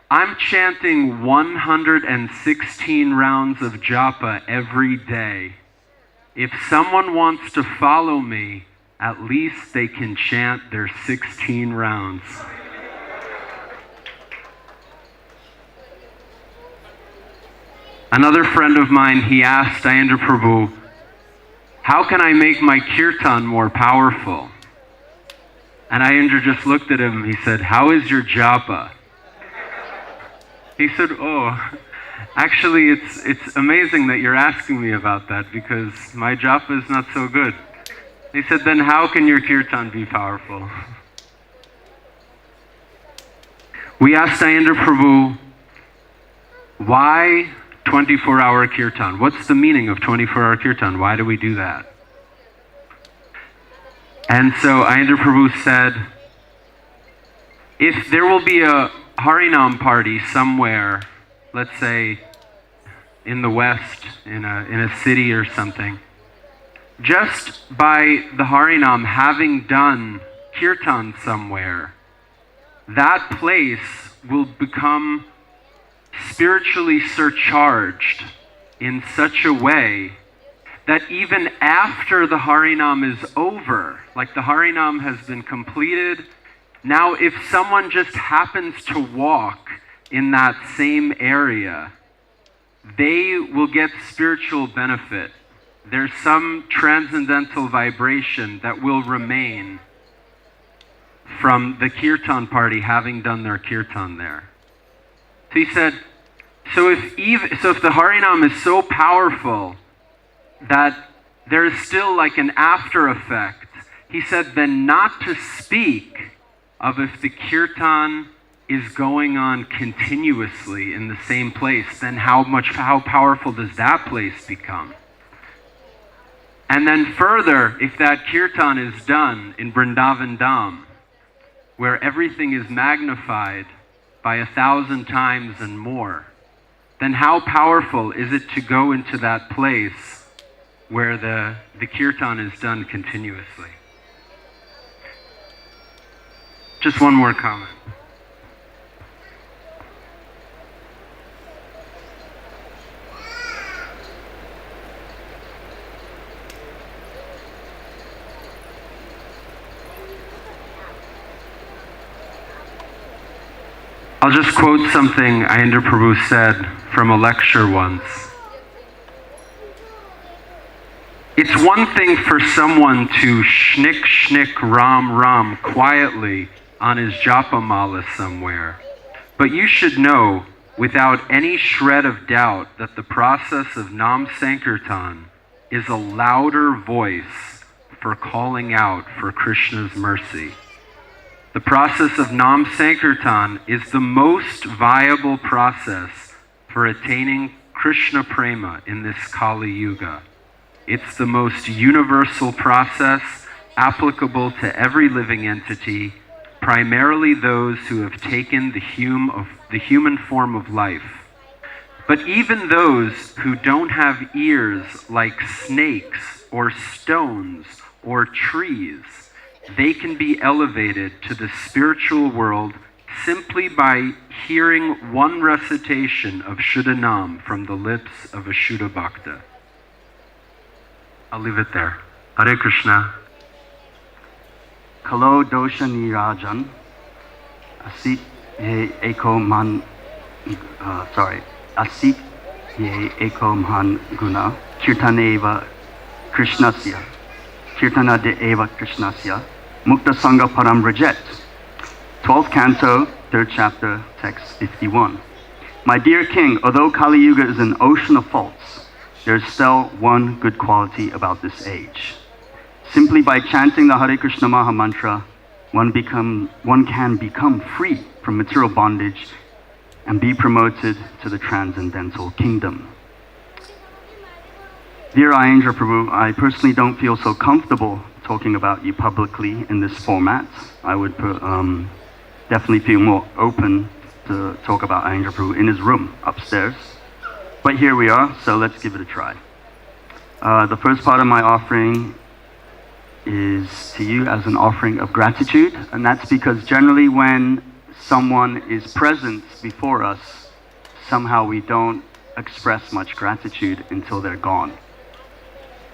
[SPEAKER 9] I'm chanting 116 rounds of japa every day. If someone wants to follow me, at least they can chant their 16 rounds. Another friend of mine, he asked Aindra Prabhu, how can I make my kirtan more powerful? And Aindra just looked at him, he said, how is your japa? He said, oh, actually it's amazing that you're asking me about that because my japa is not so good. He said, then how can your kirtan be powerful? We asked Aindra Prabhu, why 24-hour kirtan? What's the meaning of 24-hour kirtan? Why do we do that? And so Aindra Prabhu said, if there will be a Harinam party somewhere, let's say in the West, in a city or something, just by the Harinam having done kirtan somewhere, that place will become spiritually surcharged in such a way that even after the Harinam is over, like the Harinam has been completed, now if someone just happens to walk in that same area, they will get spiritual benefit. there's some transcendental vibration that will remain from the kirtan party having done their kirtan there. So he said, so if the Harinam is so powerful that there's still like an after effect, he said, then not to speak of if the kirtan is going on continuously in the same place, then how powerful does that place become? And then further, if that kirtan is done in Vrindavan Dham, where everything is magnified by 1,000 times and more, then how powerful is it to go into that place where the kirtan is done continuously? Just one more comment. I'll just quote something Aindra Prabhu said from a lecture once. It's one thing for someone to shnick ram ram quietly on his japa mala somewhere, but you should know without any shred of doubt that the process of Nam Sankirtan is a louder voice for calling out for Krishna's mercy. The process of Nam Sankirtan is the most viable process for attaining Krishna Prema in this Kali Yuga. It's the most universal process applicable to every living entity, primarily those who have taken the human form of life. But even those who don't have ears like snakes or stones or trees, they can be elevated to the spiritual world simply by hearing one recitation of Shuddha Nam from the lips of a Shuddha Bhakta. I'll leave it there. Hare Krishna.
[SPEAKER 10] Kalo dosha nirajan asit ye eko man asit ye eko man guna kirtaneva krishnasya kirtana de eva krishnasya mukta sangha param rajet. 12th canto, 3rd chapter, text 51. My dear king, although Kali Yuga is an ocean of faults, there is still one good quality about this age. Simply by chanting the Hare Krishna Maha Mantra, one can become free from material bondage and be promoted to the transcendental kingdom. Dear Aindra Prabhu, I personally don't feel so comfortable talking about you publicly in this format. I would definitely feel more open to talk about Aindra Prabhu in his room upstairs. But here we are, so let's give it a try. The first part of my offering is to you as an offering of gratitude, and that's because generally when someone is present before us, somehow we don't express much gratitude until they're gone.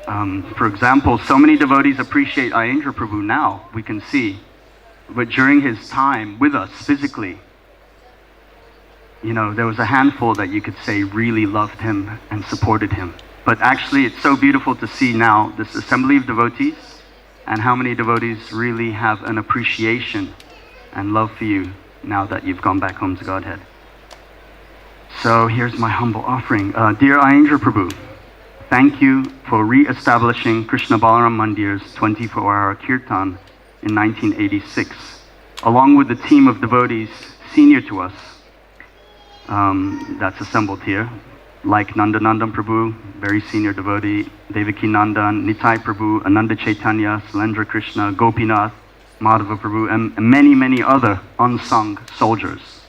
[SPEAKER 10] For example, so many devotees appreciate Aindra Prabhu now, we can see, but during his time with us physically, there was a handful that you could say really loved him and supported him. But actually, it's so beautiful to see now this assembly of devotees and how many devotees really have an appreciation and love for you now that you've gone back home to Godhead. So here's my humble offering. Dear Aindra Prabhu, thank you for re-establishing Krishna Balaram Mandir's 24-hour kirtan in 1986, along with the team of devotees senior to us that's assembled here, like Nandanandam Prabhu, very senior devotee, Devaki Nandan, Nitai Prabhu, Ananda Chaitanya, Salendra Krishna, Gopinath, Madhava Prabhu, and many, many other unsung soldiers.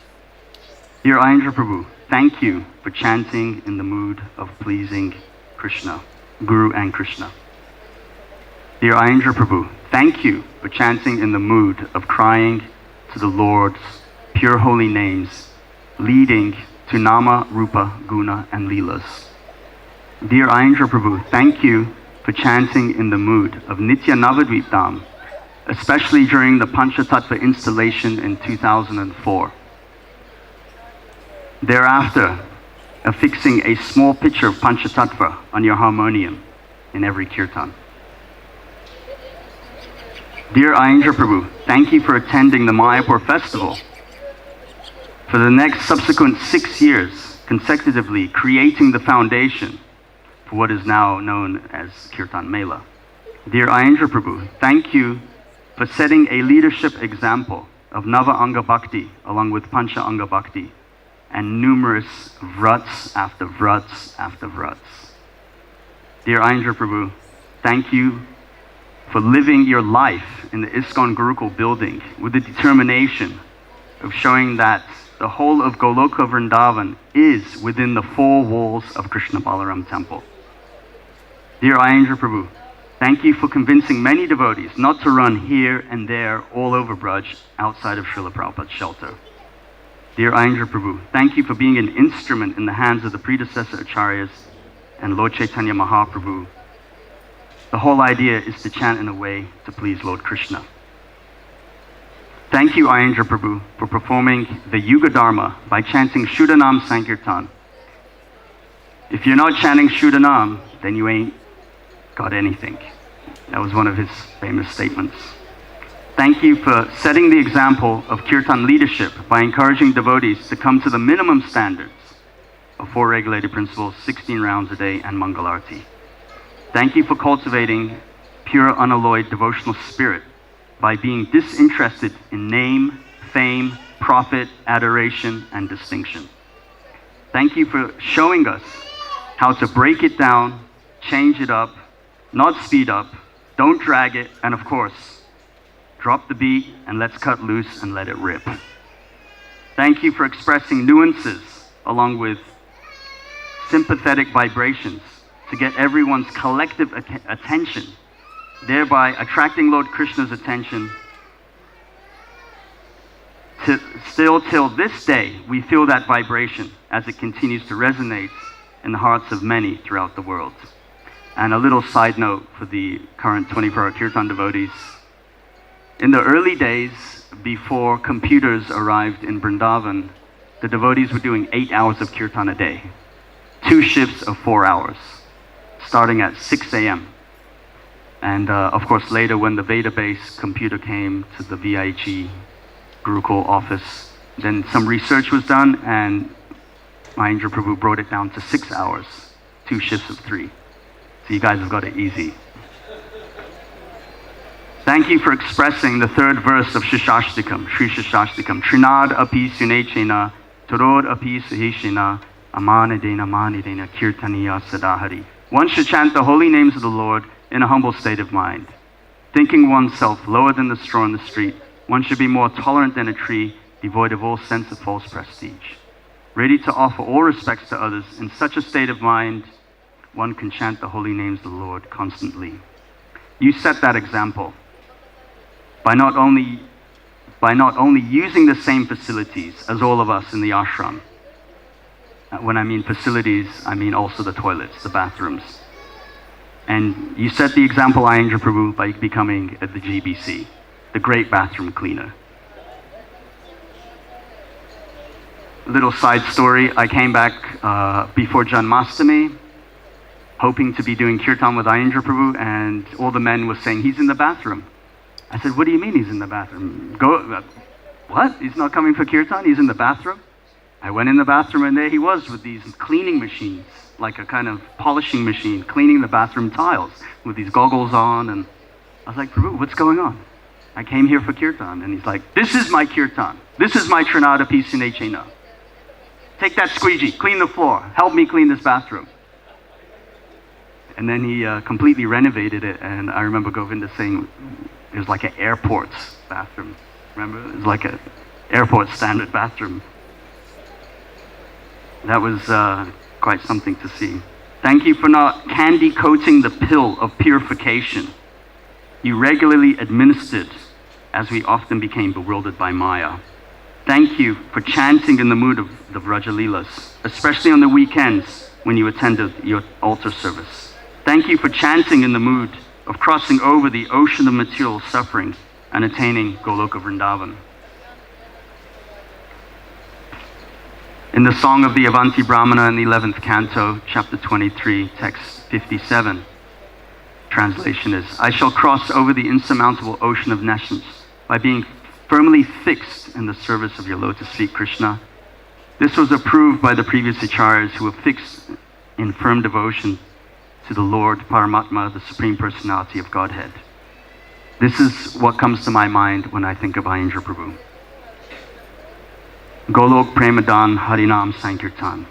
[SPEAKER 10] Dear Aindra Prabhu, thank you for chanting in the mood of pleasing Krishna, Guru and Krishna. Dear Aindra Prabhu, thank you for chanting in the mood of crying to the Lord's pure holy names, leading to Nama, Rupa, Guna, and Leelas. Dear Aindra Prabhu, thank you for chanting in the mood of Nitya Navadvip Dham, especially during the Panchatattva installation in 2004. Thereafter, affixing a small picture of Panchatattva on your harmonium, in every kirtan. Dear Aindra Prabhu, thank you for attending the Mayapur festival. For the next subsequent 6 years, consecutively creating the foundation for what is now known as Kirtan Mela. Dear Aindra Prabhu, thank you for setting a leadership example of Nava Anga Bhakti along with Pancha Anga Bhakti and numerous vrats after vrats after vrats. Dear Aindra Prabhu, thank you for living your life in the ISKCON Gurukul building with the determination of showing that the whole of Goloka Vrindavan is within the 4 walls of Krishna Balaram temple. Dear Aindra Prabhu, thank you for convincing many devotees not to run here and there all over Braj outside of Srila Prabhupada's shelter. Dear Aindra Prabhu, thank you for being an instrument in the hands of the predecessor acharyas and Lord Chaitanya Mahaprabhu. The whole idea is to chant in a way to please Lord Krishna. Thank you, Aindra Prabhu, for performing the Yuga Dharma by chanting Shuddhanam Sankirtan. If you're not chanting Shuddhanam, then you ain't got anything. That was one of his famous statements. Thank you for setting the example of Kirtan leadership by encouraging devotees to come to the minimum standards of 4 regulated principles, 16 rounds a day, and Mangalarti. Thank you for cultivating pure, unalloyed devotional spirit by being disinterested in name, fame, profit, adoration, and distinction. Thank you for showing us how to break it down, change it up, not speed up, don't drag it, and of course, drop the beat and let's cut loose and let it rip. Thank you for expressing nuances along with sympathetic vibrations to get everyone's collective attention, thereby attracting Lord Krishna's attention. Still till this day, we feel that vibration as it continues to resonate in the hearts of many throughout the world. And a little side note for the current 24-hour Kirtan devotees. In the early days, before computers arrived in Vrindavan, the devotees were doing 8 hours of Kirtan a day. 2 shifts of 4 hours, starting at 6 a.m. And of course, later when the Veda-based computer came to the VIG Gurukul office, then some research was done, and Aindra Prabhu brought it down to 6 hours, 2 shifts of 3. So you guys have got it easy. Thank you for expressing the 3rd verse of Shishashtikam, Sri Shishashtikam. Trinad api sunechena, Torod api sahishena, Amanadena manidena kirtaniya sadahari. One should chant the holy names of the Lord in a humble state of mind. Thinking oneself lower than the straw in the street, one should be more tolerant than a tree, devoid of all sense of false prestige. Ready to offer all respects to others, in such a state of mind, one can chant the holy names of the Lord constantly. You set that example by not only using the same facilities as all of us in the ashram. When I mean facilities, I mean also the toilets, the bathrooms. And you set the example, Aindra Prabhu, by becoming the GBC, the great bathroom cleaner. Little side story, I came back before Janmashtami, hoping to be doing kirtan with Aindra Prabhu, and all the men were saying, he's in the bathroom. I said, what do you mean he's in the bathroom? What? He's not coming for kirtan? He's in the bathroom? I went in the bathroom, and there he was with these cleaning machines, like a kind of polishing machine, cleaning the bathroom tiles with these goggles on. And I was like, Prabhu, what's going on? I came here for kirtan. And he's like, this is my kirtan. This is my Trinada Pisinechena. Take that squeegee, clean the floor. Help me clean this bathroom. And then he completely renovated it. And I remember Govinda saying it was like an airport's bathroom. Remember? It was like an airport standard bathroom. That was quite something to see. Thank you for not candy coating the pill of purification you regularly administered, as we often became bewildered by Maya. Thank you for chanting in the mood of the Vrajalilas, especially on the weekends when you attended your altar service. Thank you for chanting in the mood of crossing over the ocean of material suffering and attaining Goloka Vrindavan. In the Song of the Avanti Brahmana in the 11th canto, chapter 23, text 57, translation is, I shall cross over the insurmountable ocean of nations by being firmly fixed in the service of your lotus feet, Krishna. This was approved by the previous acharyas who were fixed in firm devotion to the Lord Paramatma, the Supreme Personality of Godhead. This is what comes to my mind when I think of Aindra Prabhu. Golok Premadan Harinam Sankirtan.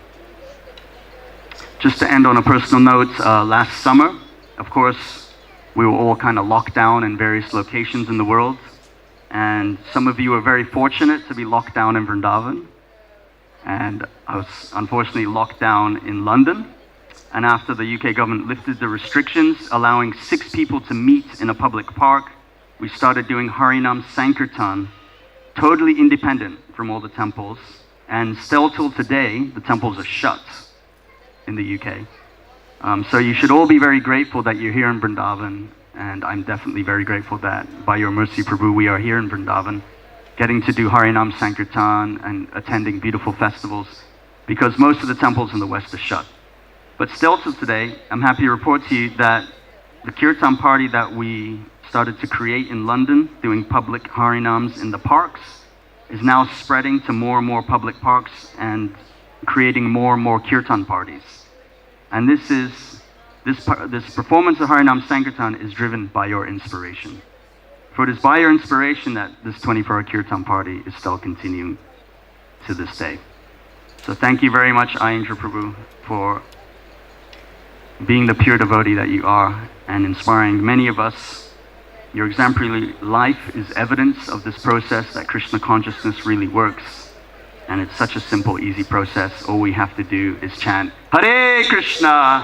[SPEAKER 10] Just to end on a personal note, last summer, of course, we were all kind of locked down in various locations in the world. And some of you were very fortunate to be locked down in Vrindavan. And I was unfortunately locked down in London. And after the UK government lifted the restrictions, allowing 6 people to meet in a public park, we started doing Harinam Sankirtan, totally independent from all the temples. And still till today, the temples are shut in the UK. So you should all be very grateful that you're here in Vrindavan. And I'm definitely very grateful that by your mercy, Prabhu, we are here in Vrindavan, getting to do Harinam Sankirtan and attending beautiful festivals, because most of the temples in the West are shut. But still to today, I'm happy to report to you that the Kirtan party that we started to create in London, doing public Harinams in the parks, is now spreading to more and more public parks and creating more and more Kirtan parties. And this performance of Harinam Sankirtan is driven by your inspiration. For it is by your inspiration that this 24-hour Kirtan party is still continuing to this day. So thank you very much, Aindra Prabhu, for being the pure devotee that you are and inspiring many of us. Your exemplary life is evidence of this process that Krishna consciousness really works. And it's such a simple, easy process. All we have to do is chant Hare Krishna,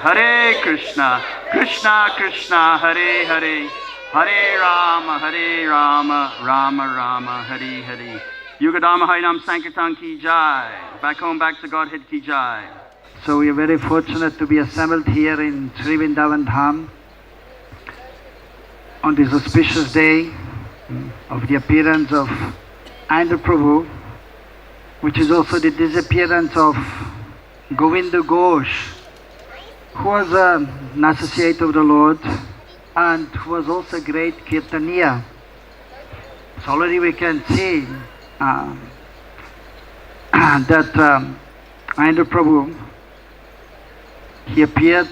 [SPEAKER 10] Krishna Krishna, Hare Hare, Hare Rama, Rama Rama, Hare Hare. Yugadama Harinam Sankirtan ki jai. Back home, back to Godhead ki jai.
[SPEAKER 7] So we are very fortunate to be assembled here in Sri Vrindavan Dham on this auspicious day of the appearance of Aindra Prabhu, which is also the disappearance of Govinda Ghosh, who was an associate of the Lord and who was also a great Kirtaniya. So already we can see that Aindra Prabhu, he appeared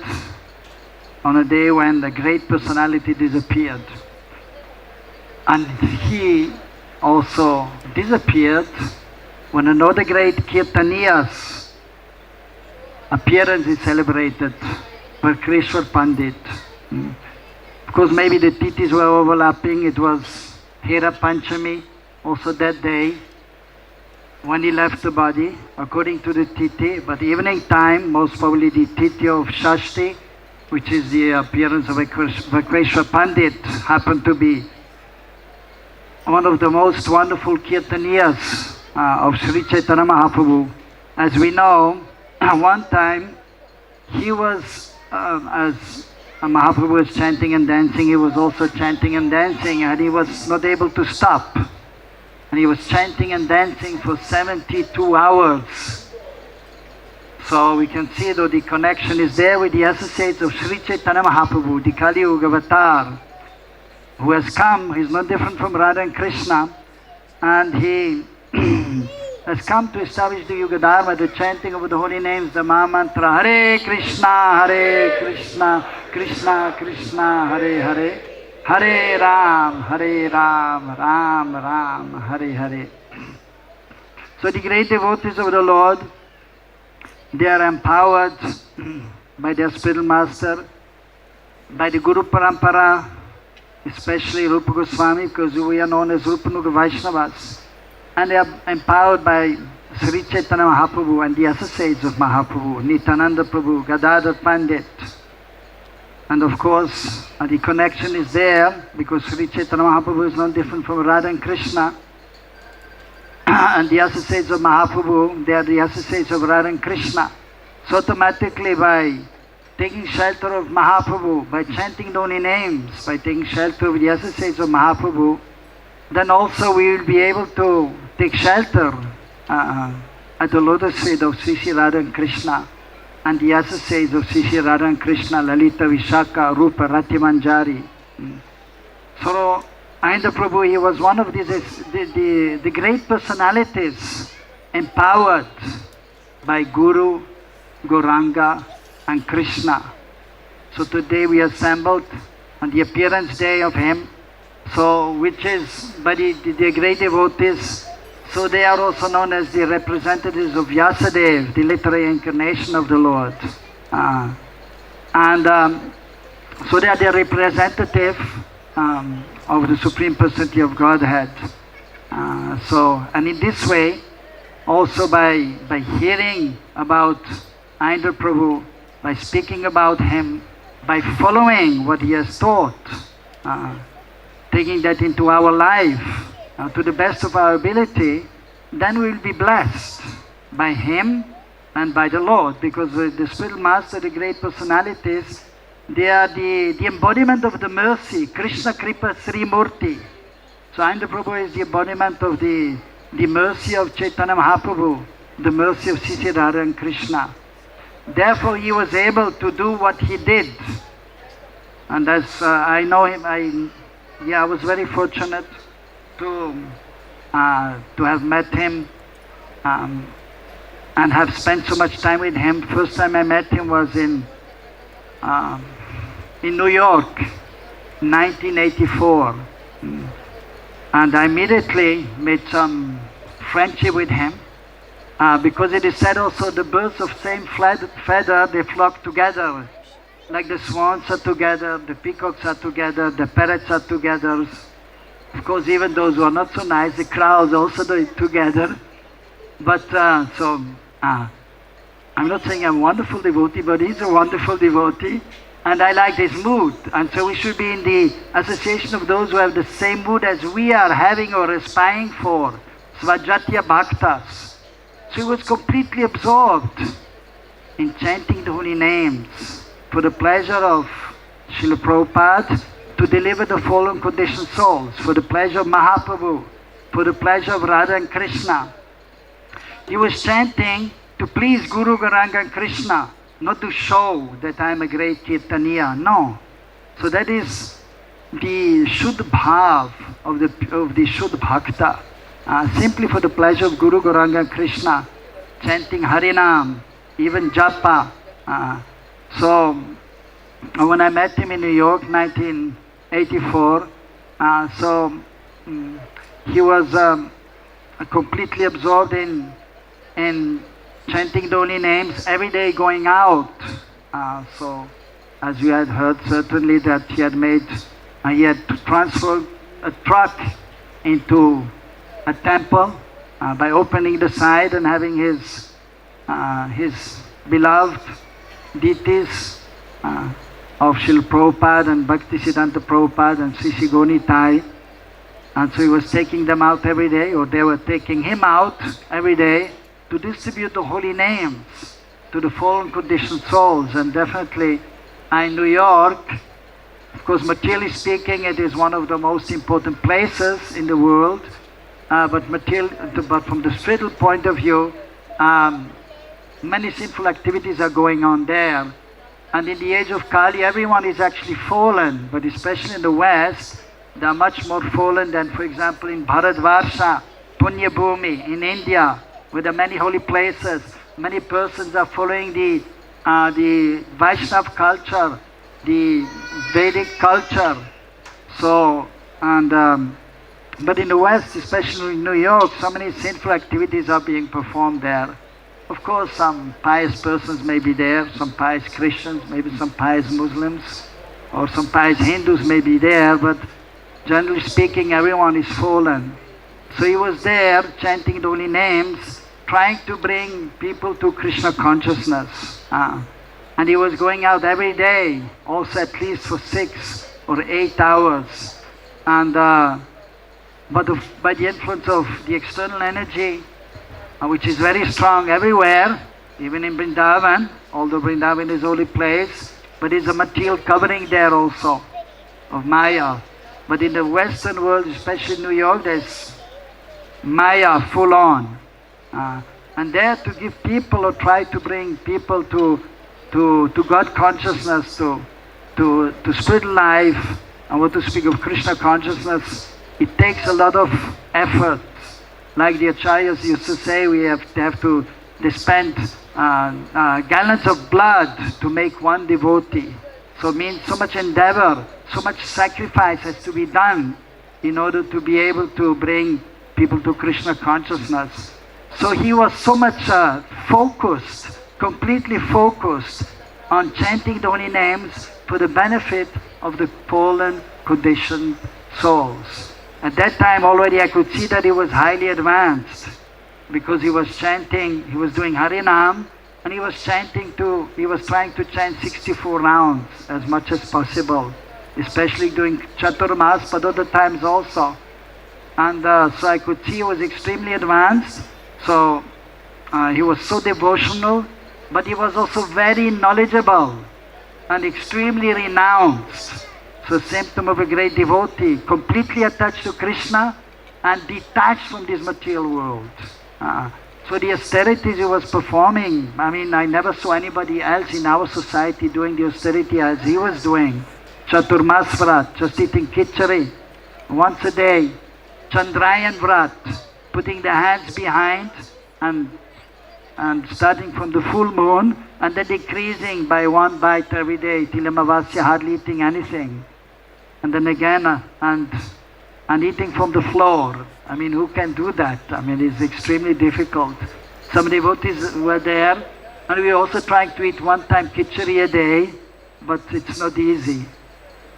[SPEAKER 7] on a day when the great personality disappeared. And he also disappeared when another great Kirtaniya's appearance is celebrated, Parkreshwar Pandit. Of course, maybe the titis were overlapping. It was Hera Panchami, also that day, when he left the body, according to the titi. But evening time, most probably the titi of Shashti, which is the appearance of Parkreshwar Pandit, happened to be one of the most wonderful Kirtaniyas of Sri Chaitanya Mahaprabhu. As we know, one time he was, as Mahaprabhu was chanting and dancing, he was also chanting and dancing, and he was not able to stop. And he was chanting and dancing for 72 hours. So we can see that the connection is there with the associates of Sri Chaitanya Mahaprabhu, the Kali Yuga Avatar, who has come. He's not different from Radha and Krishna, and he has come to establish the Yuga Dharma, the chanting of the holy names, the Maha Mantra, Hare Krishna, Krishna Krishna, Hare Hare, Hare Ram, Ram Ram, Hare Hare. So the great devotees of the Lord, they are empowered by their spiritual master, by the Guru Parampara, especially Rupa Goswami, because we are known as Rupanuga Vaishnavas. And they are empowered by Sri Chaitanya Mahaprabhu and the associates of Mahaprabhu, Nityananda Prabhu, Gadadhar Pandit. And of course, the connection is there because Sri Chaitanya Mahaprabhu is not different from Radha and Krishna. And the associates of Mahaprabhu, they are the associates of Radha and Krishna. So automatically by taking shelter of Mahaprabhu, by chanting the holy names, by taking shelter of the associates of Mahaprabhu, then also we will be able to take shelter at the lotus feet of Sri Radha and Krishna.
[SPEAKER 11] and the associates of Sri Sri Radha and Krishna, Lalita, Vishaka, Rupa, Ratimanjari. So Aindra Prabhu, he was one of the great personalities empowered by Guru, Gauranga and Krishna. So today we assembled on the appearance day of him, so which is by the great devotees. So they are also known as the representatives of Vyasadeva, the literary incarnation of the Lord. So they are the representative of the Supreme Personality of Godhead. And in this way, also by hearing about Aindra Prabhu, by speaking about him, by following what he has taught, taking that into our life to the best of our ability, then we will be blessed by him and by the Lord, because the spiritual master, the great personalities, they are the embodiment of the mercy, Krishna Kripa Sri Murti. So Aindra Prabhu is the embodiment of the mercy of Chaitanya Mahaprabhu, the mercy of Sri Radha and Krishna. Therefore he was able to do what he did. And as I know him, I was very fortunate to have met him and have spent so much time with him. First time I met him was in New York, 1984. And I immediately made some friendship with him, because it is said also the birds of same feather, they flock together. Like the swans are together, the peacocks are together, the parrots are together. Of course, even those who are not so nice, the crows also do it together. But I'm not saying I'm a wonderful devotee, but he's a wonderful devotee. And I like his mood. And so we should be in the association of those who have the same mood as we are having or aspiring for. Svajatya Bhaktas. So he was completely absorbed in chanting the holy names for the pleasure of Srila Prabhupada to deliver the fallen conditioned souls, for the pleasure of Mahaprabhu, for the pleasure of Radha and Krishna. He was chanting to please Guru, Gauranga and Krishna, not to show that I am a great Kirtaniya, no. So that is the Shuddha Bhav of the Shuddha Bhakta, simply for the pleasure of Guru, Gauranga and Krishna, chanting Harinam, even Japa. So when I met him in New York, 1984, he was completely absorbed in chanting the holy names, every day going out. So as you had heard, certainly that he had transferred a truck into a temple by opening the side and having his beloved deities of Srila Prabhupada and Bhaktisiddhanta Prabhupada and Sri Sri Gonitai. And so he was taking them out every day, or they were taking him out every day to distribute the holy names to the fallen conditioned souls. And definitely in New York, of course, materially speaking, it is one of the most important places in the world. But from the spiritual point of view, many sinful activities are going on there. And in the age of Kali, everyone is actually fallen, but especially in the West, they are much more fallen than, for example, in Bharatvarsha, Punya Bhumi, in India, where there are many holy places. Many persons are following the Vaishnava culture, the Vedic culture. So, but in the West, especially in New York, so many sinful activities are being performed there. Of course, some pious persons may be there, some pious Christians, maybe some pious Muslims, or some pious Hindus may be there, but generally speaking, everyone is fallen. So he was there chanting the holy names, trying to bring people to Krishna consciousness. And he was going out every day, also at least for 6 or 8 hours. And but by the influence of the external energy, which is very strong everywhere, even in Vrindavan, although Vrindavan is holy place, but there's a material covering there also of Maya. But in the Western world, especially New York, there's Maya full on. And there to give people or try to bring people to to God consciousness, to spiritual life, I want to speak of Krishna consciousness, it takes a lot of effort. Like the acharyas used to say, they spend gallons of blood to make one devotee. So it means so much endeavor, so much sacrifice has to be done in order to be able to bring people to Krishna consciousness. So he was so much focused, completely focused on chanting the holy names for the benefit of the fallen, conditioned souls. At that time already I could see that he was highly advanced, because he was chanting, he was doing Harinam, and he was trying to chant 64 rounds as much as possible, especially during Chaturmas, but other times also. And so I could see he was extremely advanced, so he was so devotional, but he was also very knowledgeable and extremely renounced. So symptom of a great devotee, completely attached to Krishna and detached from this material world. So the austerities he was performing, I mean, I never saw anybody else in our society doing the austerity as he was doing. Chaturmas Vrat, just eating khichdi once a day. Chandrayan Vrat, putting the hands behind and starting from the full moon and then decreasing by one bite every day till Amavasya, hardly eating anything. And then again, and eating from the floor. I mean, who can do that? I mean, it's extremely difficult. Some devotees were there, and we were also trying to eat one time khichdi a day, but it's not easy.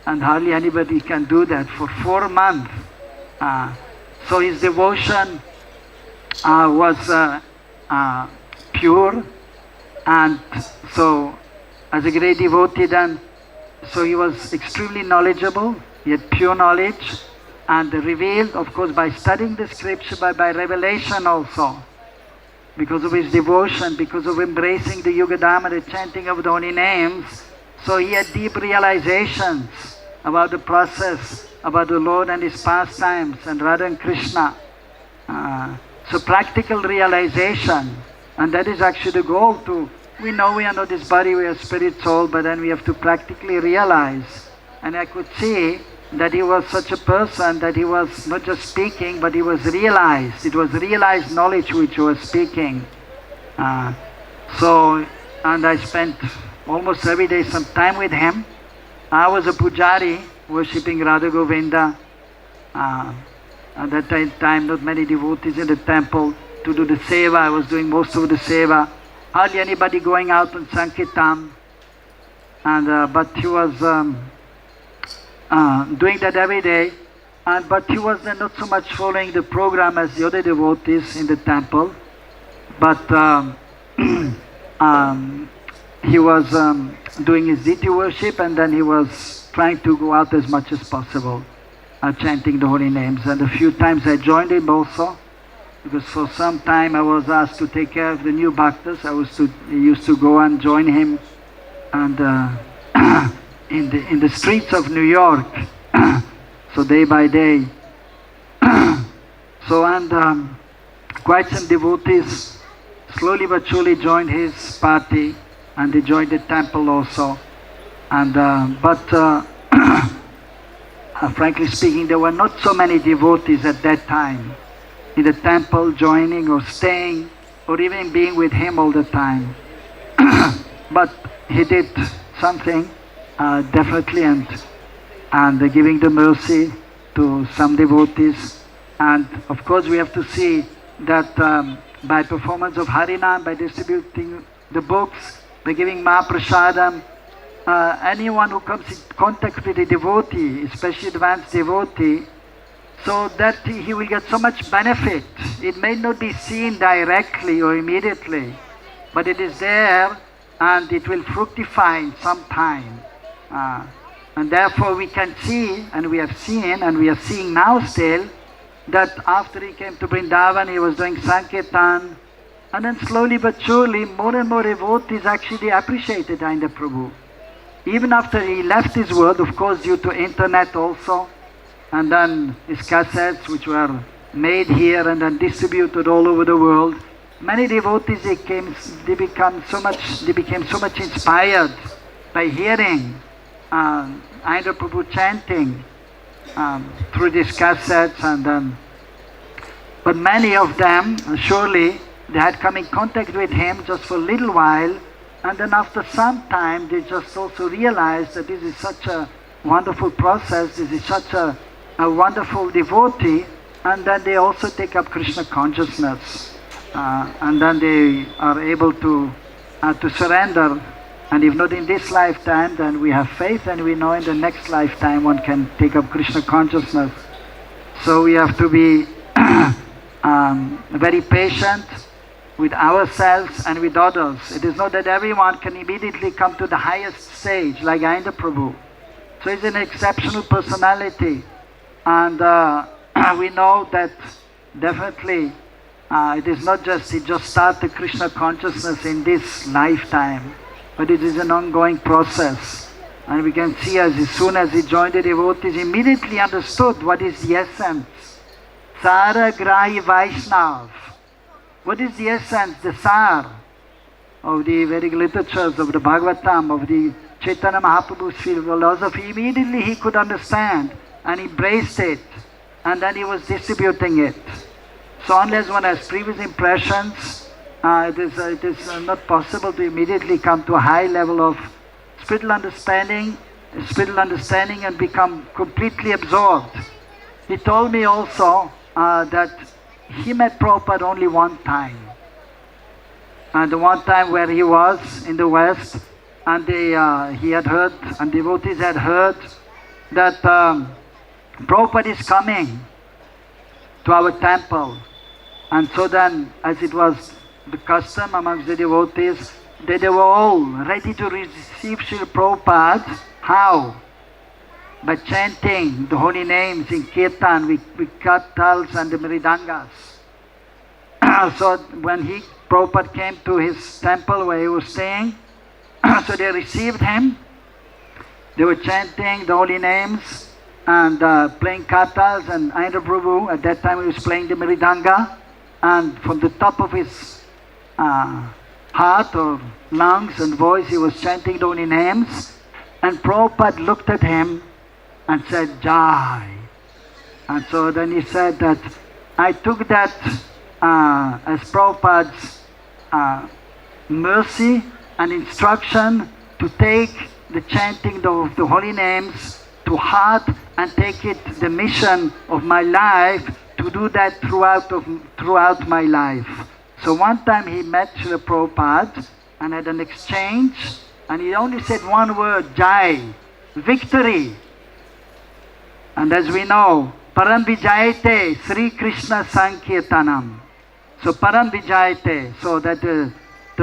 [SPEAKER 11] And hardly anybody can do that for 4 months. So his devotion was pure, and so as a great devotee then, so he was extremely knowledgeable, he had pure knowledge, and revealed, of course, by studying the scripture, by revelation also, because of his devotion, because of embracing the Yuga Dharma, the chanting of the holy names. So he had deep realizations about the process, about the Lord and his pastimes, and Radha and Krishna. So practical realization, and that is actually the goal to, we know we are not this body, we are spirit, soul, but then we have to practically realize. And I could see that he was such a person that he was not just speaking, but he was realized. It was realized knowledge which he was speaking. And I spent almost every day some time with him. I was a pujari, worshipping Radha Govinda. At that time, not many devotees in the temple to do the seva. I was doing most of the seva. Hardly anybody going out on Sankirtan. But he was doing that every day, but he was then not so much following the program as the other devotees in the temple, but he was doing his deity worship, and then he was trying to go out as much as possible, chanting the holy names. And a few times I joined him also, because for some time I was asked to take care of the new bhaktas. I used to go and join him, and in the streets of New York, so day by day. So quite some devotees slowly but surely joined his party, and they joined the temple also. And frankly speaking, there were not so many devotees at that time in the temple joining or staying or even being with him all the time. But he did something. Definitely, and giving the mercy to some devotees. And of course we have to see that by performance of Harinam, by distributing the books, by giving Mahaprasadam, anyone who comes in contact with a devotee, especially advanced devotee, so that he will get so much benefit. It may not be seen directly or immediately, but it is there and it will fructify in some time. And therefore we can see, and we have seen, and we are seeing now still, that after he came to Vrindavan, he was doing Sankirtan, and then slowly but surely more and more devotees actually appreciated Aindra Prabhu. Even after he left his world, of course due to internet also, and then his cassettes which were made here and then distributed all over the world, many devotees they became so much inspired by hearing Aindra Prabhu chanting through these cassettes, and but many of them surely they had come in contact with him just for a little while, and then after some time they just also realized that this is such a wonderful process, this is such a wonderful devotee, and then they also take up Krishna consciousness, and then they are able to surrender. And if not in this lifetime, then we have faith and we know in the next lifetime one can take up Krishna consciousness. So we have to be very patient with ourselves and with others. It is not that everyone can immediately come to the highest stage like Aindra Prabhu. So he's an exceptional personality, and we know that definitely it is not just he just started Krishna consciousness in this lifetime, but it is an ongoing process. And we can see as soon as he joined the devotees, he immediately understood what is the essence. Sara Grahi Vaishnav. What is the essence, the sar of the Vedic literatures, of the Bhagavatam, of the Chaitanya Mahaprabhu's philosophy? Immediately he could understand and embraced it, and then he was distributing it. So unless one has previous impressions, it is not possible to immediately come to a high level of spiritual understanding and become completely absorbed. He told me also that he met Prabhupada only one time. And the one time where he was in the West, and he had heard, and devotees had heard that Prabhupada is coming to our temple. And so then, as it was the custom amongst the devotees, they were all ready to receive Srila Prabhupada. How? By chanting the holy names in kirtan with kartals and the mridangas. So when Prabhupada came to his temple where he was staying, so they received him. They were chanting the holy names and playing kartals, and Aindra Prabhu at that time he was playing the mridanga, and from the top of his heart or lungs and voice he was chanting the holy names, and Prabhupada looked at him and said, Jai. And so then he said that I took that as Prabhupada's mercy and instruction to take the chanting of the holy names to heart and take it the mission of my life to do that throughout my life. So one time he met Srila Prabhupada and had an exchange, and he only said one word, Jai, victory. And as we know, Param Vijayate Sri Krishna Sankirtanam. So Param Vijayate, so that the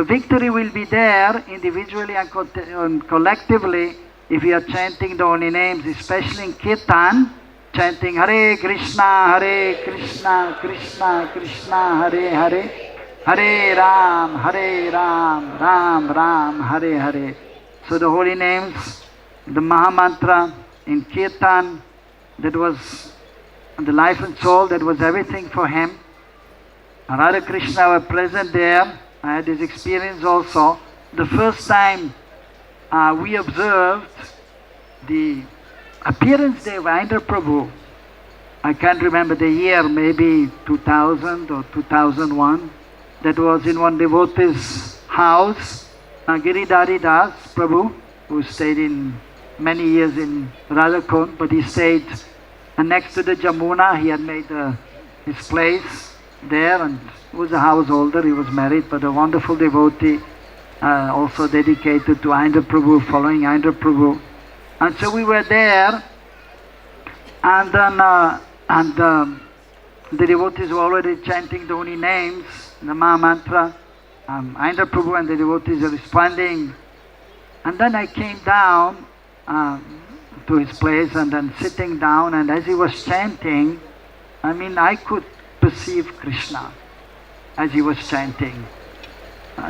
[SPEAKER 11] victory will be there individually and collectively if we are chanting the holy names, especially in Kirtan, chanting Hare Krishna, Krishna Krishna, Hare Hare, Hare Ram, Ram Ram, Hare Hare. So the holy names, the Mahamantra in Kirtan, that was the life and soul, that was everything for him. And Radha Krishna were present there. I had this experience also. The first time we observed the appearance day of Aindra Prabhu. I can't remember the year, maybe 2000 or 2001. That was in one devotee's house, Giridhari Das Prabhu, who stayed in many years in Radhakund, but he stayed next to the Jamuna. He had made his place there, and he was a householder. He was married, but a wonderful devotee, also dedicated to Aindra Prabhu, following Aindra Prabhu. And so we were there, and then the devotees were already chanting the holy names, the Maha Mantra. Aindra Prabhu and the devotees are responding. And then I came down to his place, and then sitting down, and as he was chanting, I could perceive Krishna as he was chanting.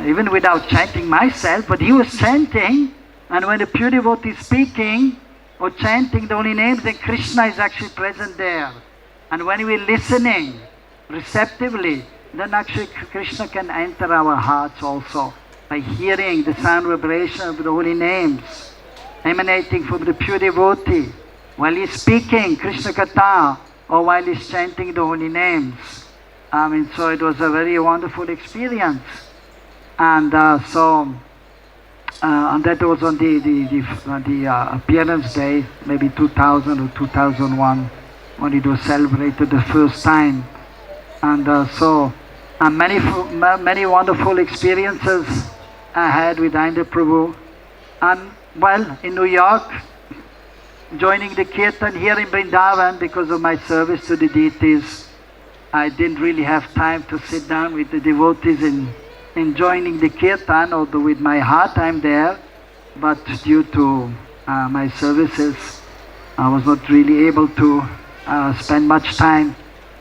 [SPEAKER 11] Even without chanting myself, but he was chanting, and when the pure devotee is speaking or chanting the holy names, then Krishna is actually present there. And when we're listening receptively, then actually Krishna can enter our hearts also by hearing the sound vibration of the holy names emanating from the pure devotee while he's speaking Krishna Katha or while he's chanting the holy names. So it was a very wonderful experience. And and that was on the appearance day, maybe 2000 or 2001, when it was celebrated the first time. And many wonderful experiences I had with Aindra Prabhu. And well, in New York, joining the kirtan here in Vrindavan, because of my service to the deities, I didn't really have time to sit down with the devotees in joining the kirtan, although with my heart I'm there, but due to my services, I was not really able to spend much time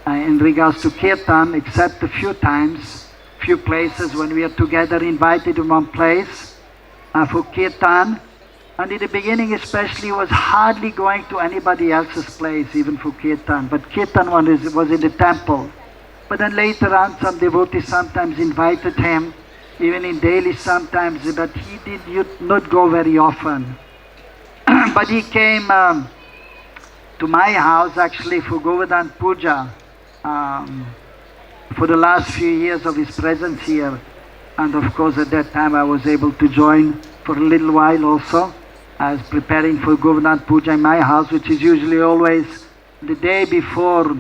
[SPEAKER 11] in regards to kirtan, except a few times, few places when we are together invited in one place for kirtan. And in the beginning especially was hardly going to anybody else's place, even for kirtan. But kirtan was in the temple. But then later on some devotees sometimes invited him, even in daily sometimes, but he did not go very often. But he came to my house actually for Govardhan Puja for the last few years of his presence here. And of course at that time I was able to join for a little while also. I was preparing for Govardhan Puja in my house, which is usually always the day before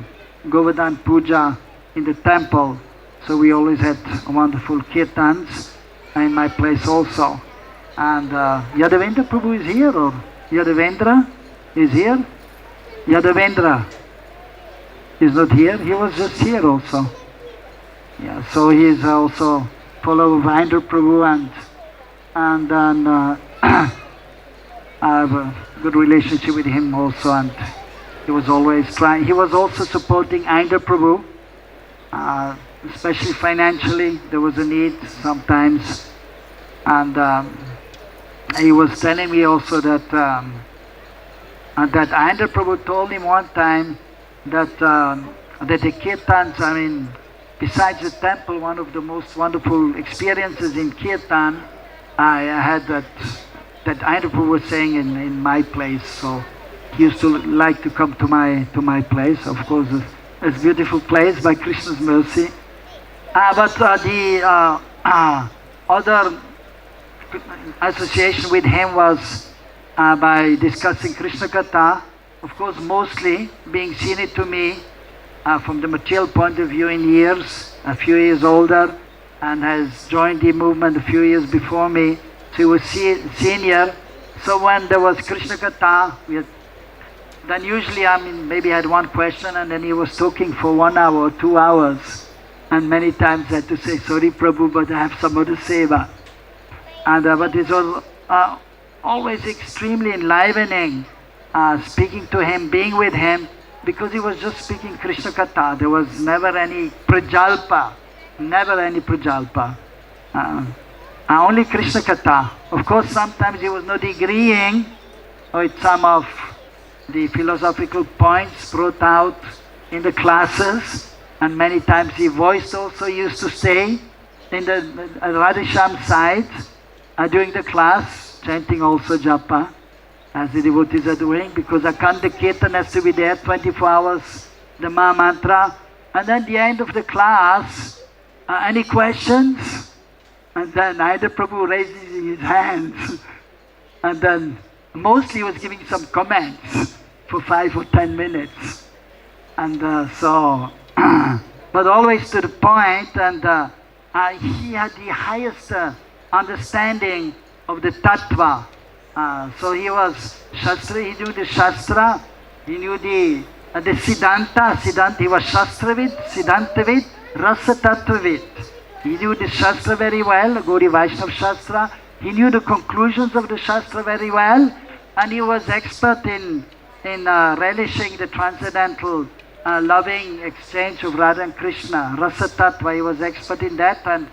[SPEAKER 11] Govardhan Puja in the temple. So we always had wonderful kirtans in my place also. And Yadavendra Prabhu is here, or Yadavendra is here? Yadavendra is not here, he was just here also. Yeah, so he is also follower of Aindra Prabhu, and then I have a good relationship with him also, and he was always trying. He was also supporting Aindra Prabhu, especially financially. There was a need sometimes, and he was telling me also that that Aindra Prabhu told him one time that the kirtans, besides the temple, one of the most wonderful experiences in kirtan I had that Aindra Prabhu was saying in my place. So he used to like to come to my place. Of course, it's a beautiful place by Krishna's mercy. But the other association with him was by discussing Krishna Katha. Of course, mostly being senior to me from the material point of view in years, a few years older, and has joined the movement a few years before me. So he was senior. So when there was Krishna Katha, then usually maybe I had one question, and then he was talking for 1 hour or 2 hours. And many times I had to say, sorry Prabhu, but I have some other seva. And but it was always extremely enlivening speaking to him, being with him, because he was just speaking Krishna Katha. There was never any prajalpa, only Krishna Katha. Of course, sometimes he was not agreeing with some of the philosophical points brought out in the classes, and many times he voiced also used to stay in the Radhesham side during the class, chanting also japa, as the devotees are doing, because Akhanda Kirtan has to be there 24 hours, the Maha Mantra. And then at the end of the class, any questions? And then Aindra Prabhu raises his hands, and then mostly he was giving some comments for 5 or 10 minutes. And but always to the point, and he had the highest understanding of the tattva. So he was Shastra, he knew the Shastra, he knew the Siddhanta, he was Shastravid, Siddhantavid, Rasa Tattvavid. He knew the Shastra very well, Gauri Vaishnava Shastra. He knew the conclusions of the Shastra very well, and he was expert in relishing the transcendental loving exchange of Radha and Krishna, Rasa Tattva. He was expert in that, and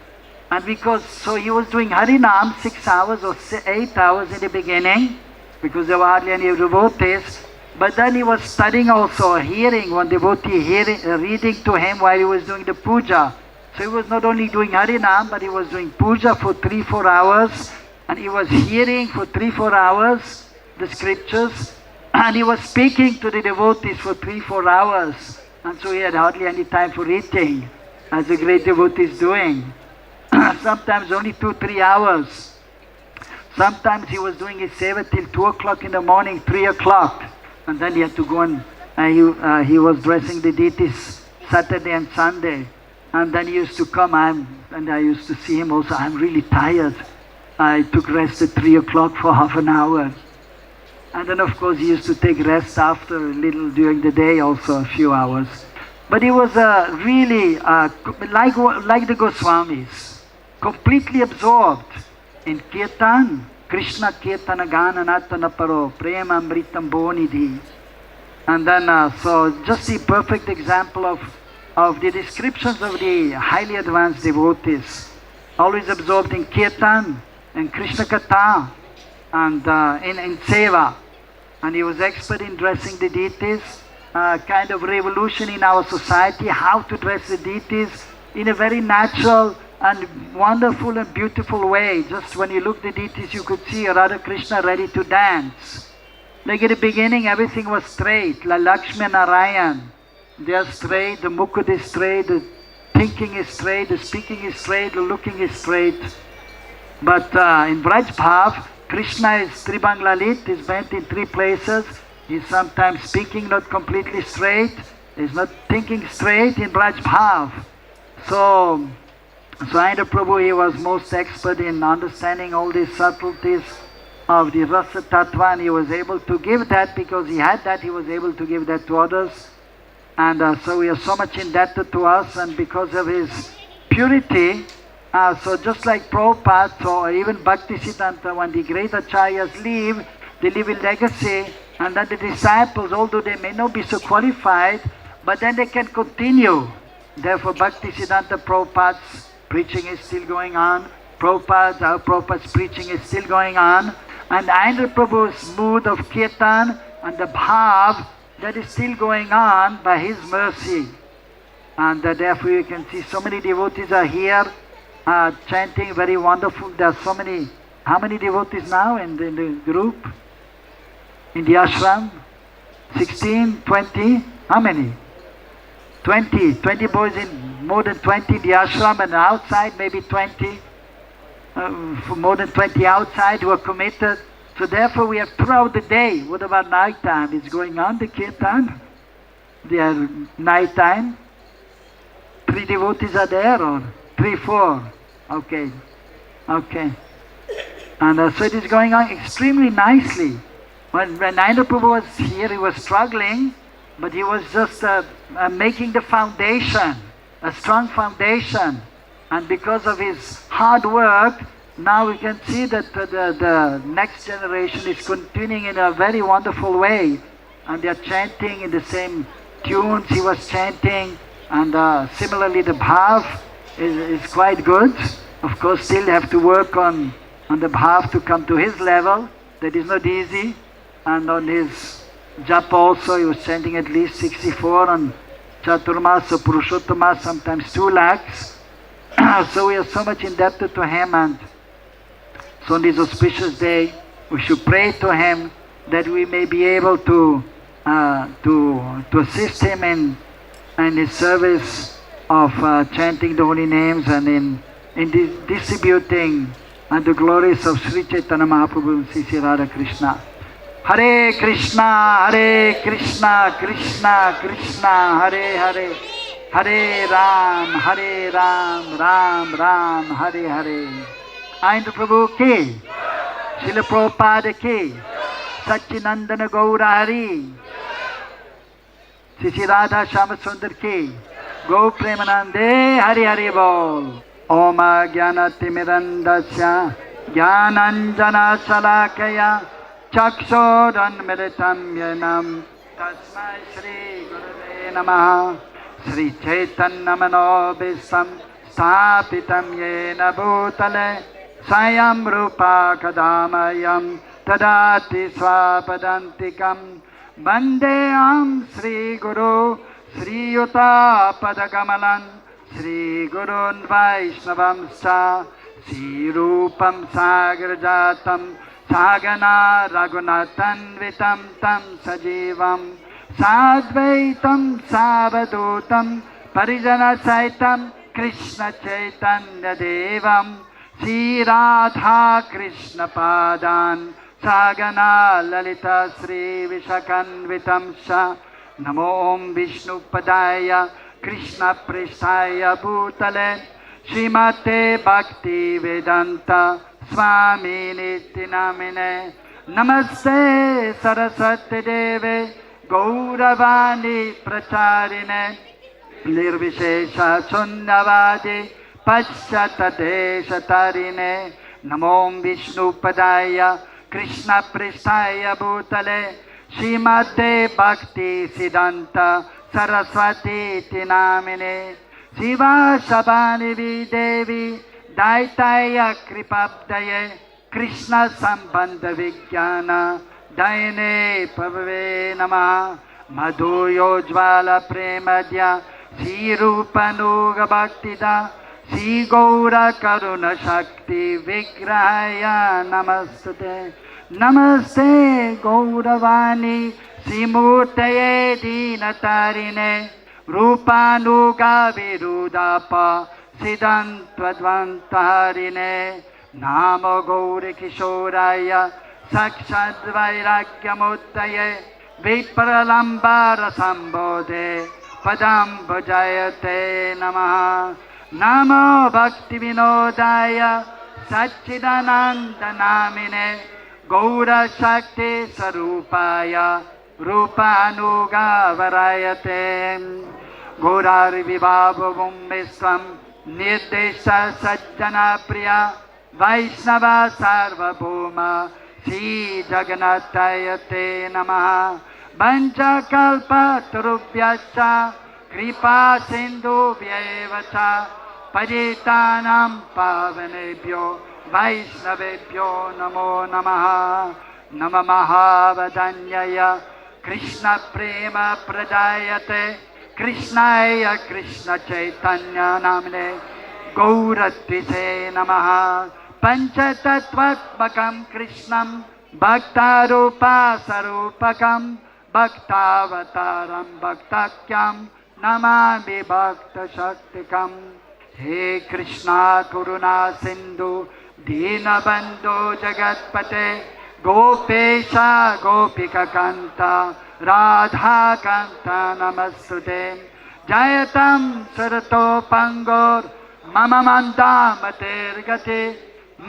[SPEAKER 11] because, so he was doing Harinam 6 hours or 8 hours in the beginning, because there were hardly any devotees, but then he was studying also, hearing one devotee reading to him while he was doing the puja. So he was not only doing Harinam, but he was doing puja for 3-4 hours, and he was hearing for 3-4 hours the scriptures, and he was speaking to the devotees for 3-4 hours, and so he had hardly any time for eating, as the great devotee is doing. Sometimes only 2-3 hours. Sometimes he was doing his seva till 2 o'clock in the morning, 3 o'clock, and then he had to go and he was dressing the deities Saturday and Sunday, and then he used to come and I used to see him also. I'm really tired. I took rest at 3 o'clock for half an hour, and then of course he used to take rest after a little during the day also, a few hours. But he was really like the Goswamis, completely absorbed in Kirtan, Krishna Kirtana Gana Natana Paro, Prema Amritam Bonidhi. And then, so just the perfect example of the descriptions of the highly advanced devotees, always absorbed in Kirtan and Krishna Katha and in Seva. And he was expert in dressing the deities, kind of revolution in our society, how to dress the deities in a very natural and wonderful and beautiful way. Just when you look at the deities, you could see Radha Krishna ready to dance. Like at the beginning, everything was straight, like Lakshmi and Narayan. They are straight, the mukha is straight, the thinking is straight, the speaking is straight, the looking is straight. But in Braj Bhav, Krishna is Tribang Lalit, is bent in 3 places. He's sometimes speaking not completely straight, he's not thinking straight in Braj Bhav. So Aindra Prabhu, he was most expert in understanding all these subtleties of the Rasa Tattva, and he was able to give that. Because he had that, he was able to give that to others. And so we are so much indebted to us, and because of his purity, so just like Prabhupada, so even Bhaktisiddhanta, when the great acharyas leave, they leave a legacy, and then the disciples, although they may not be so qualified, but then they can continue. Therefore Bhaktisiddhanta Prabhupada's preaching is still going on, our Prabhupada's preaching is still going on, and Aindra Prabhu's mood of Kirtan and the Bhav, that is still going on by his mercy. And therefore you can see so many devotees are here chanting very wonderful. There are so many, how many devotees now in the group? In the ashram? 16, 20? How many? 20 boys, in more than 20 in the ashram, and outside maybe 20. For more than 20 outside who are committed. So therefore we have throughout the day. What about night time? It's going on, the kirtan. They are night time. 3 devotees are there, or 3, 4? Okay. And so it is going on extremely nicely. When Aindra Prabhu was here, he was struggling, but he was just making the foundation, a strong foundation. And because of his hard work, now we can see that the next generation is continuing in a very wonderful way. And they are chanting in the same tunes he was chanting. And similarly the bhav is quite good. Of course, still have to work on the bhav to come to his level. That is not easy. And on his japa also, he was chanting at least 64 on Chaturmas or Purushottamas, sometimes 2 lakhs. So we are so much indebted to him, and so on this auspicious day we should pray to him that we may be able to assist him in his service of chanting the holy names and in distributing the glories of Sri Chaitanya Mahaprabhu and Sri Radha Krishna. Hare Krishna, Krishna Krishna, Hare Hare, Hare Ram, Ram Ram, Hare Hare. Aindra Prabhu ki, Srila Prabhupada ki, Satchinandana Gaura Hari, Sri Radha Shama Sundar ki, Go Premanande, Hari Hari Bol. Om Jnana Timirandasya, Jnananjana Salakaya, Chakshodan Militam Yenam, Tasmai Shri Gurave Namaha, Sri Chaitanya Manobhistam, Sthapitam Yena Bhutale, Sayam Rupa Kadamayam, Tadati Swapadantikam, Bandeam Sri Guru, Sri Yuta Padagamalan, श्रीगुरून् वैष्णवंश्च श्रीरूपं सागरजातं सागना रघुनाथान्वितं तं सजीवं साद्वैतं सावधूतं परिजनसहितं कृष्णचैतन्यदेवं श्रीराधा कृष्णपादान् सागना ललिता श्रीविशाखान्वितं च नमो विष्णुपदाय कृष्णप्रेष्ठाय भूतले श्रीमते भक्तिवेदान्त स्वामिनिति नामिने नमस्ते सरस्वती देवे गौरवाणी प्रचारिणे निर्विशेष शून्यवादी पश्चातदेशतारिणे नमो विष्णुपदाय कृष्णप्रेष्ठाय भूतले श्रीमते भक्ति सिद्धान्त सरस्वती नामिने शिवाशबानि देवी दैताय कृपाब्दये कृष्ण संबंध विज्ञान दैने पवे नमः मधुयोज्वाल प्रेमद्या श्रीरूपनुग भक्तिदा श्री गौर करुण शक्ति विग्रहाय नमस्ते नमस्ते गौरवाणी श्रीमूर्तये दीनतारिणे रूपानुगा विरुदाप सिद्धान्त्वद्वन्तारिणे नाम गौरकिशोराय साक्षाद्वैराग्यमूर्तये विप्रलम्बारसम्बोधे पदं भुजयते नमः नमो भक्तिविनोदाय सच्चिदानन्दनामिने गौरशक्ति स्वरूपाय रूपानुगावरायते गौरार्विभावं विश्वं निर्देश सज्जना प्रिया वैष्णव सार्वभौम श्रीजगन्नाथाय ते नमः पञ्चकल्पतरुभ्यश्च कृपा सिन्धुभ्यैव च पतितानां पावनेभ्यो वैष्णवेभ्यो नमो नमः नमः महावदन्याय कृष्ण प्रेम प्रदायते कृष्णाय कृष्ण चैतन्य नामने गौरत्विषे नमः पंचतत्वात्मकं कृष्णं भक्तारूपासरूपकं भक्तावतारं भक्ताख्यं नमामि भक्तशक्तिकं हे कृष्णा करुणा सिन्धु दीनबन्धो जगत्पते गोपेश गोपिकान्त राधाकान्त नमस्तुते जयतं सरतोपङ्गोर् मम मन्दामतेर्गते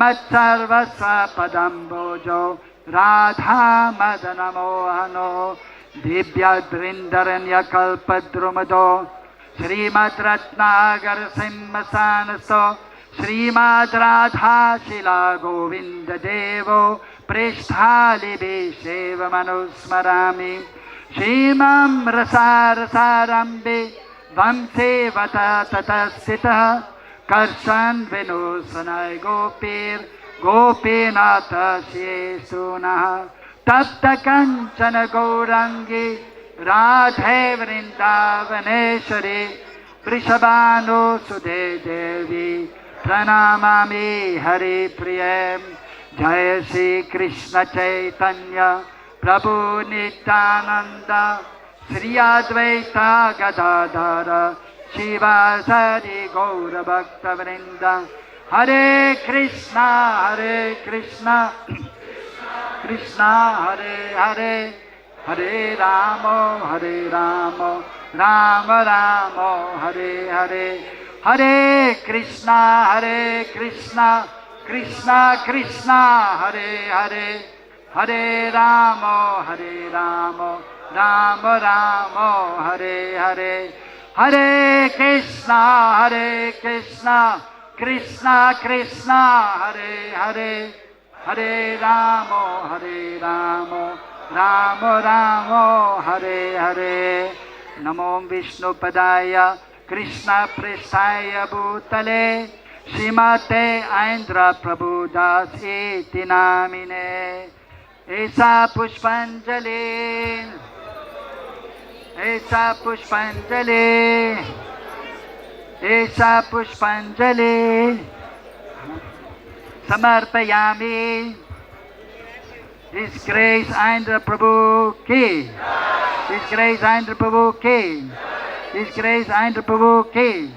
[SPEAKER 11] मत्सर्वस्व पदम्बोजो राधा मदनमोहनो दिव्यदृन्दरण्यकल्पद्रुमदो श्रीमद् रत्नागर सिंहसानसो श्रीमद् राधा शिला गोविन्द देवो प्रेष्ठालिभिषेव मनुस्मरामि श्रीमं रसारसारम्भे वंशे वत ततस्थितः कर्षन् विनोसनय गोपीनाथ शेषुनः तप्त कंचन गौरांगी राधे वृंदावनेश्वरी वृषभानुसुते देवी प्रणमामि हरिप्रिये जय श्री कृष्ण चैतन्य प्रभु नित्यानंद श्री अद्वैत गदाधर शिवासादि गौर भक्त वृंद हरे कृष्णा कृष्णा हरे हरे हरे राम राम राम हरे हरे हरे कृष्णा कृष्णा कृष्णा हरे हरे हरे राम राम राम हरे हरे हरे कृष्णा कृष्णा कृष्णा हरे हरे हरे राम राम राम हरे हरे नमो विष्णुपदाय कृष्ण पृष्ठाय भूतले श्रीमते ऐन्द्र प्रभुदास इति नामिने ऐसा पुष्पांजलि Esa Pushpanjali Samarpayami. His Grace Aindra Prabhu ki. His Grace Aindra Prabhu ki. His Grace Aindra Prabhu ki.